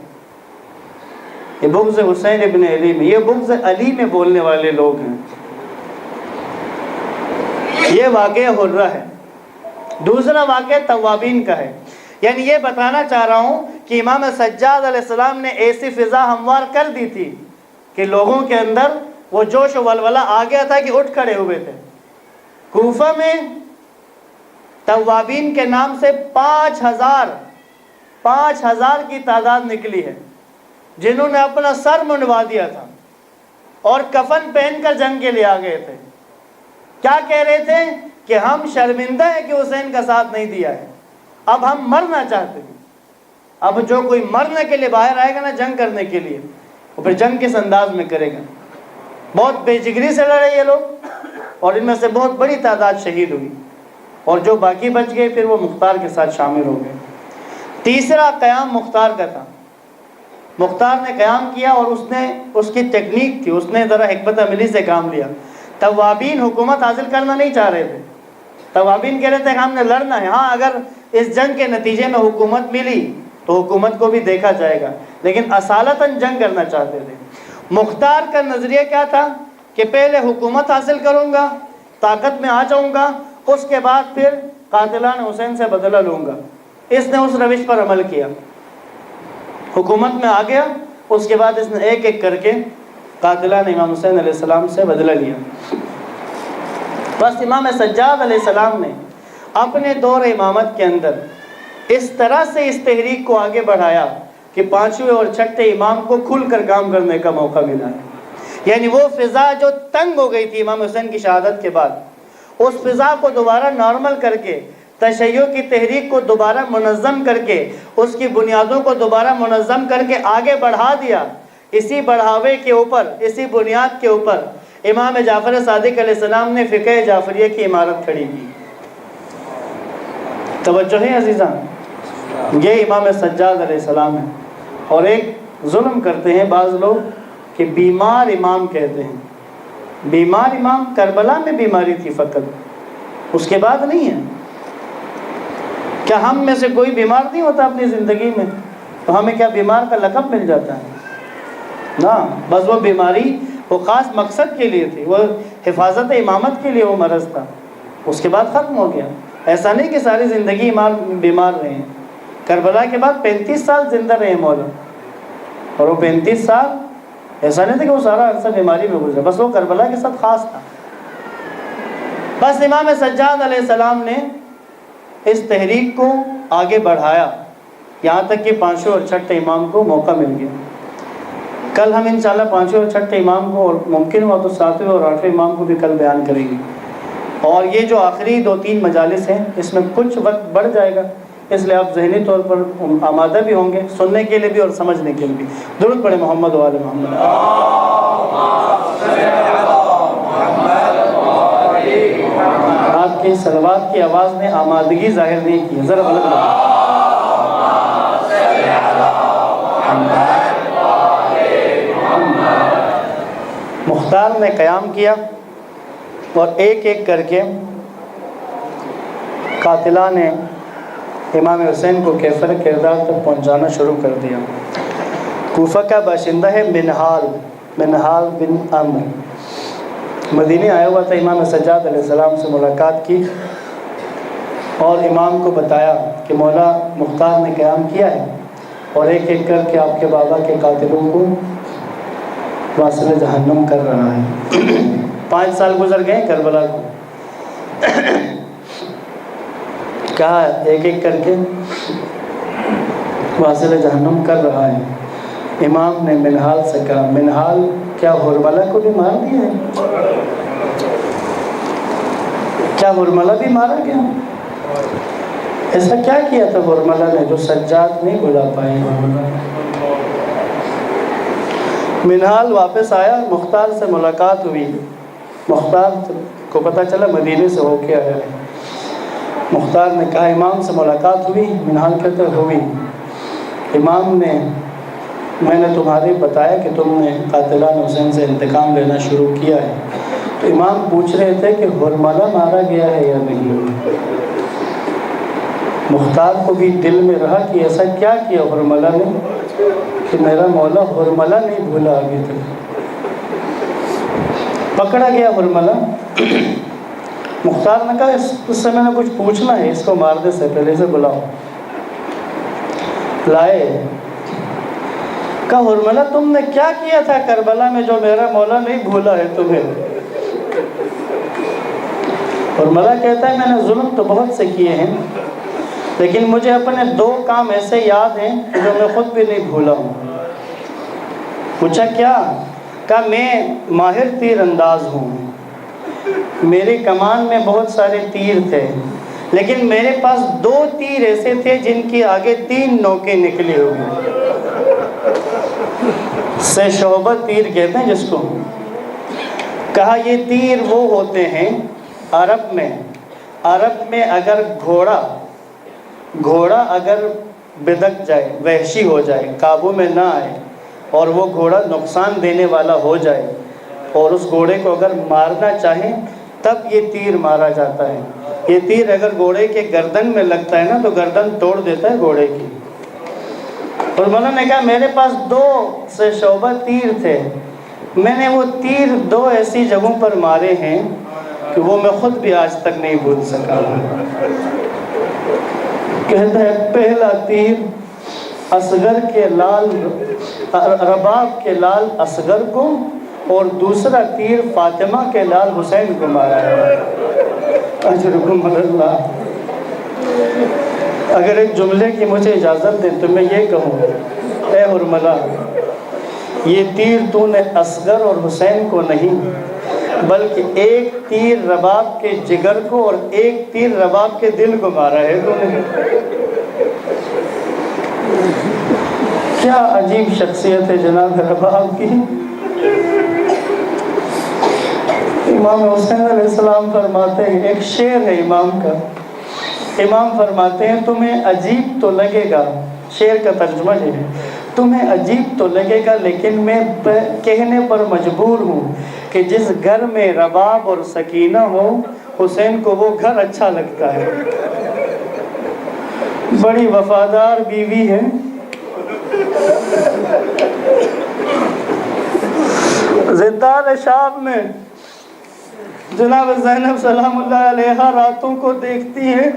یہ بغض حسین ابن علی میں، یہ بغض علی میں بولنے والے لوگ ہیں۔ یہ واقعہ حرہ ہے۔ دوسرا واقعہ توابین کا ہے، یعنی یہ بتانا چاہ رہا ہوں کہ امام سجاد علیہ السلام نے ایسی فضا ہموار کر دی تھی کہ لوگوں کے اندر وہ جوش و ولولہ آ گیا تھا کہ اٹھ کھڑے ہوئے تھے۔ کوفہ میں توابین کے نام سے 5000 کی تعداد نکلی ہے جنہوں نے اپنا سر منڈوا دیا تھا اور کفن پہن کر جنگ کے لیے آ گئے تھے۔ کیا کہہ رہے تھے کہ ہم شرمندہ ہیں کہ حسین کا ساتھ نہیں دیا ہے، اب ہم مرنا چاہتے ہیں۔ اب جو کوئی مرنے کے لیے باہر آئے گا نا جنگ کرنے کے لیے، وہ پھر جنگ کس انداز میں کرے گا۔ بہت بے جگری سے لڑے یہ لوگ، اور ان میں سے بہت بڑی تعداد شہید ہوئی، اور جو باقی بچ گئے پھر وہ مختار کے ساتھ شامل ہو گئے۔ تیسرا قیام مختار کا تھا۔ مختار نے قیام کیا اور اس کی ٹیکنیک تھی، اس نے ذرا حکمت عملی سے کام لیا۔ توابین حکومت حاصل کرنا نہیں چاہ رہے تھے، توابین کہہ رہے تھے کہ ہم نے لڑنا ہے، ہاں اگر اس جنگ کے نتیجے میں حکومت ملی تو حکومت کو بھی دیکھا جائے گا، لیکن اصالتاً جنگ کرنا چاہتے تھے۔ مختار کا نظریہ کیا تھا کہ پہلے حکومت حاصل کروں گا، طاقت میں آ جاؤں گا، اس کے بعد پھر قاتلان حسین سے بدلہ لوں گا۔ اس نے اس روش پر عمل کیا، حکومت میں آ گیا، اس کے بعد اس نے ایک ایک کر کے قاتلان امام حسین علیہ السلام سے بدلہ لیا۔ بس امام سجاد علیہ السلام نے اپنے دور امامت کے اندر اس طرح سے اس تحریک کو آگے بڑھایا کہ پانچویں اور چھٹے امام کو کھل کر کام کرنے کا موقع ملا ہے۔ یعنی وہ فضا جو تنگ ہو گئی تھی امام حسین کی شہادت کے بعد، اس فضا کو دوبارہ نارمل کر کے، تشیع کی تحریک کو دوبارہ منظم کر کے، اس کی بنیادوں کو دوبارہ منظم کر کے آگے بڑھا دیا۔ اسی بڑھاوے کے اوپر، اسی بنیاد کے اوپر امام جعفر صادق علیہ السلام نے فقہ جعفریہ کی عمارت کھڑی کی۔ توجہ ہے عزیزان، یہ امام سجاد علیہ السلام ہے۔ اور ایک ظلم کرتے ہیں بعض لوگ کہ بیمار امام کہتے ہیں۔ بیمار امام کربلا میں بیماری تھی فقط، اس کے بعد نہیں ہے۔ کیا ہم میں سے کوئی بیمار نہیں ہوتا اپنی زندگی میں تو ہمیں کیا بیمار کا لقب مل جاتا ہے؟ نا، بس وہ بیماری وہ خاص مقصد کے لیے تھی، وہ حفاظت امامت کے لیے وہ مرض تھا، اس کے بعد ختم ہو گیا۔ ایسا نہیں کہ ساری زندگی امام بیمار رہے ہیں۔ کربلا کے بعد 35 سال زندہ رہے مولا، اور وہ 35 سال ایسا نہیں تھا کہ وہ سارا عرصہ بیماری میں گزرا، بس وہ کربلا کے ساتھ خاص تھا۔ بس امام سجاد علیہ السلام نے اس تحریک کو آگے بڑھایا، یہاں تک کہ پانچویں اور چھٹے امام کو موقع مل گیا۔ کل ہم انشاءاللہ پانچویں اور چھٹے امام کو، اور ممکن ہوا تو ساتویں اور آٹھویں امام کو بھی کل بیان کریں گے۔ اور یہ جو آخری 2-3 مجالس ہیں اس میں کچھ وقت بڑھ جائے گا، اس لیے آپ ذہنی طور پر آمادہ بھی ہوں گے، سننے کے لیے بھی اور سمجھنے کے لیے بھی۔ درود پڑھیں محمد و آل محمد۔ آپ کی صلوات کی آواز نے آمادگی ظاہر نہیں کی، ذرا بلند بولیں۔ مختار نے قیام کیا اور ایک ایک کر کے قاتلان امام حسین کو کیفر کردار تک پہنچانا شروع کر دیا۔ کوفہ کا باشندہ ہے منہال بن عمرو، مدینے آیا ہوا تھا، امام سجاد علیہ السلام سے ملاقات کی اور امام کو بتایا کہ مولا مختار نے قیام کیا ہے اور ایک ایک کر کے آپ کے بابا کے قاتلوں کو واصل جہنم کر رہا ہے۔ 5 سال گزر گئے کربلا کو، کہا ایک ایک کر کے واصل جہنم کر رہا ہے۔ امام نے منہال سے کہا، منہال کیا ہرملہ کو بھی مار دیا ہے؟ کیا ہرملہ بھی مارا گیا؟ ایسا کیا کیا تھا ہرملہ نے جو سجاد نہیں بلا پائے؟ منہال واپس آیا، مختار سے ملاقات ہوئی، مختار کو پتہ چلا مدینے سے ہو کے آیا ہے۔ مختار نے کہا امام سے ملاقات ہوئی؟ منہال کہتے ہوئی۔ امام نے، میں نے تمہارے بتایا کہ تم نے قاتلان حسین سے انتقام لینا شروع کیا ہے، تو امام پوچھ رہے تھے کہ ہرملہ مارا گیا ہے یا نہیں۔ مختار کو بھی دل میں رہا کہ ایسا کیا کیا ہرملہ نے کہ میرا مولا ہرملہ نہیں بھولا آگے تک۔ پکڑا گیا ہرملہ۔ مختار نے کہا اس سے میں نے کچھ پوچھنا ہے، اس کو مارنے سے پہلے سے بلاؤ۔ لائے، کہا ہرملہ تم نے کیا کیا تھا کربلا میں جو میرا مولا نہیں بھولا ہے تمہیں؟ ہرملہ کہتا ہے میں نے ظلم تو بہت سے کیے ہیں، لیکن مجھے اپنے 2 کام ایسے یاد ہیں جو میں خود بھی نہیں بھولا ہوں۔ پوچھا کیا؟ کہا میں ماہر تیر انداز ہوں، میری کمان میں بہت سارے تیر تھے، لیکن میرے پاس 2 تیر ایسے تھے جن کی آگے 3 نوکیں نکلی ہوئی، سے شعبہ تیر کہتے ہیں جس کو۔ کہا یہ تیر وہ ہوتے ہیں عرب میں اگر گھوڑا اگر بدک جائے، وحشی ہو جائے، قابو میں نہ آئے اور وہ گھوڑا نقصان دینے والا ہو جائے اور اس گھوڑے کو اگر مارنا چاہیں تب یہ تیر مارا جاتا ہے۔ یہ تیر اگر گھوڑے کے گردن میں لگتا ہے نا تو گردن توڑ دیتا ہے گھوڑے کی۔ اور مولانا نے کہا میرے پاس 2 سے شعبہ تیر تھے، میں نے وہ تیر 2 ایسی جگہوں پر مارے ہیں کہ وہ میں خود بھی آج تک نہیں بھول سکا۔ کہتا ہے پہلا تیر اصغر کے لال رباب کے لال اصغر کو اور دوسرا تیر فاطمہ کے لال حسین کو مارا ہے۔ اجرکم اللہ۔ اگر ایک جملے کی مجھے اجازت دیں تو میں یہ کہوں، اے حرملہ، یہ تیر تو نے اصغر اور حسین کو نہیں بلکہ ایک تیر رباب کے جگر کو اور ایک تیر رباب کے دل کو مارا ہے تو نے۔ کیا عجیب شخصیت ہے جناب رباب کی۔ امام حسین علیہ السلام فرماتے ہیں، ایک شعر ہے امام کا، امام فرماتے ہیں تمہیں عجیب تو لگے گا، شعر کا ترجمہ یہ ہے، تمہیں عجیب تو لگے گا لیکن میں کہنے پر مجبور ہوں کہ جس گھر میں رباب اور سکینہ ہو حسین کو وہ گھر اچھا لگتا ہے۔ بڑی وفادار بیوی ہے، زندان شام میں جناب زینب سلام اللہ علیہا راتوں کو دیکھتی ہے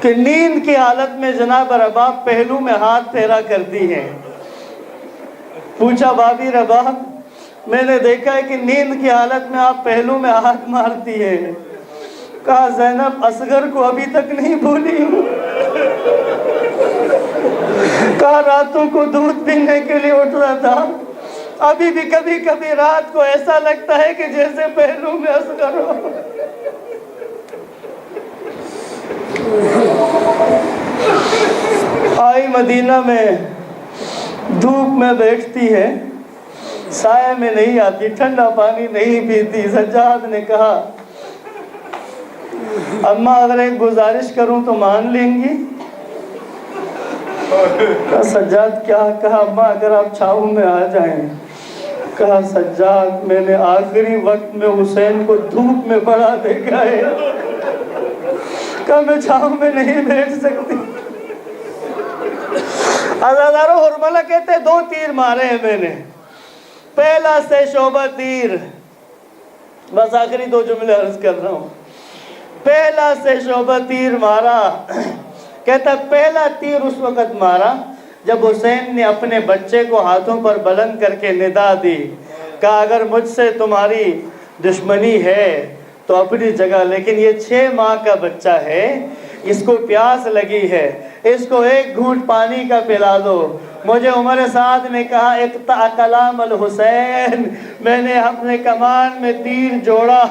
کہ نیند کی حالت میں جناب رباب پہلو میں ہاتھ پھیرا کرتی ہے۔ پوچھا بابی رباب، میں نے دیکھا ہے کہ نیند کی حالت میں آپ پہلو میں ہاتھ مارتی ہے۔ کہا زینب اصغر کو ابھی تک نہیں بھولی ہوں۔ کہا راتوں کو دودھ پینے کے لیے اٹھ رہا تھا، ابھی بھی کبھی کبھی رات کو ایسا لگتا ہے کہ جیسے پہلو میں اصغر ہو۔ آئی مدینہ میں، دھوپ میں بیٹھتی ہے، سائے میں نہیں آتی، ٹھنڈا پانی نہیں پیتی۔ سجاد نے کہا اماں اگر ایک گزارش کروں تو مان لیں گی؟ کہا سجاد کیا؟ کہا اماں اگر آپ چھاؤں میں آ جائیں۔ کہا سجاد میں نے آخری وقت میں حسین کو دھوپ میں بڑا دیکھا ہے، کہا میں چھاؤں میں نہیں بیٹھ سکتی۔ عزادارو حرملہ کہتے ہیں 2 تیر مارے ہیں میں نے، پہلا سے شعبہ تیر، بس آخری 2 جملے عرض کر رہا ہوں، پہلا سے شعبہ تیر مارا۔ کہتا پہلا تیر اس وقت مارا جب حسین نے اپنے بچے کو ہاتھوں پر بلند کر کے ندا دی، کہا اگر مجھ سے تمہاری دشمنی ہے تو اپنی جگہ، لیکن یہ 6 ماہ کا بچہ ہے، اس کو پیاس لگی ہے، اس کو ایک گھونٹ پانی کا پلا دو۔ مجھے عمر سعد نے کہا اقطع کلام الحسین، میں نے اپنے کمان میں تیر جوڑا،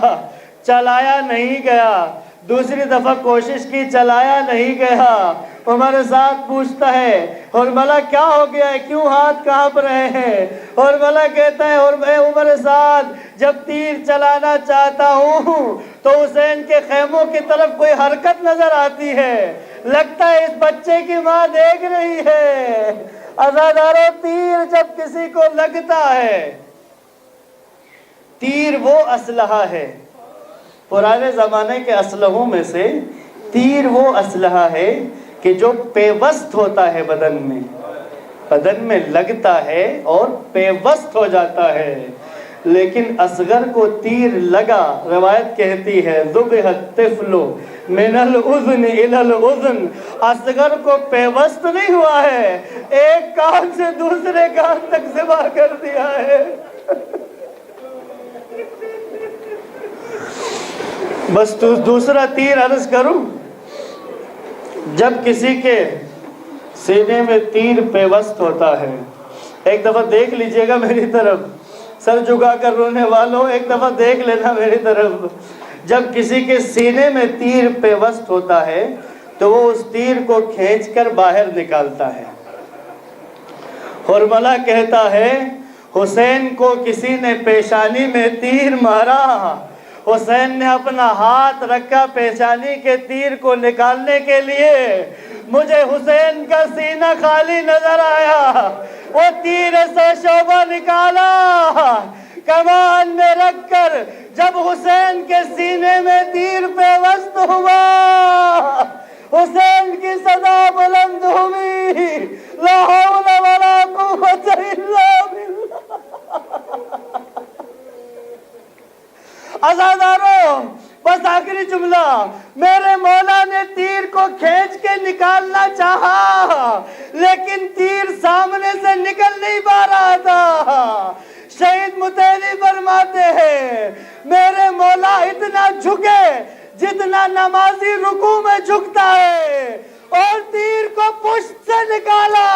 چلایا نہیں گیا، دوسری دفعہ کوشش کی، چلایا نہیں گیا۔ عمر سعد پوچھتا ہے حرملہ کیا ہو گیا ہے، کیوں ہاتھ کانپ رہے ہیں؟ حرملہ کہتا ہے اور میں عمر سعد جب تیر چلانا چاہتا ہوں تو حسین کے خیموں کی طرف کوئی حرکت نظر آتی ہے، لگتا ہے اس بچے کی ماں دیکھ رہی ہے۔ عزادارو تیر جب کسی کو لگتا ہے، تیر وہ اسلحہ ہے، پرانے زمانے کے اسلحوں میں سے تیر وہ اسلحہ ہے کہ جو پیوست ہوتا ہے بدن میں لگتا ہے اور پیوست ہو جاتا ہے۔ لیکن اصغر کو تیر لگا، روایت کہتی ہے ذبح الطفل من الاذن الى الاذن، اصغر کو پیوست نہیں ہوا ہے، ایک کان سے دوسرے کان تک ذبح کر دیا ہے۔ بس دوسرا تیر عرض کروں، جب کسی کے سینے میں تیر پیوست ہوتا ہے، ایک دفعہ دیکھ لیجئے گا میری طرف، سر جھکا کر رونے والوں ایک دفعہ دیکھ لینا میری طرف، جب کسی کے سینے میں تیر پیوست ہوتا ہے تو وہ اس تیر کو کھینچ کر باہر نکالتا ہے۔ حرملہ کہتا ہے حسین کو کسی نے پیشانی میں تیر مارا، حسین نے اپنا ہاتھ رکھا پیشانی کے تیر کو نکالنے کے لیے، مجھے حسین کا سینہ خالی نظر آیا، وہ تیر سے شعبہ نکالا، کمان میں رکھ کر جب حسین کے سینے میں تیر پیوست ہوا، حسین کی صدا بلند ہوئی، لا حول ولا قوت الا باللہ۔ عزاداروں، بس آخری جملہ، میرے مولا نے تیر کو کھینچ کے نکالنا چاہا لیکن تیر سامنے سے نکل نہیں پا رہا تھا۔ شہید متحری فرماتے ہیں میرے مولا اتنا جھکے جتنا نمازی رکوع میں جھکتا ہے، اور تیر کو پشت سے نکالا۔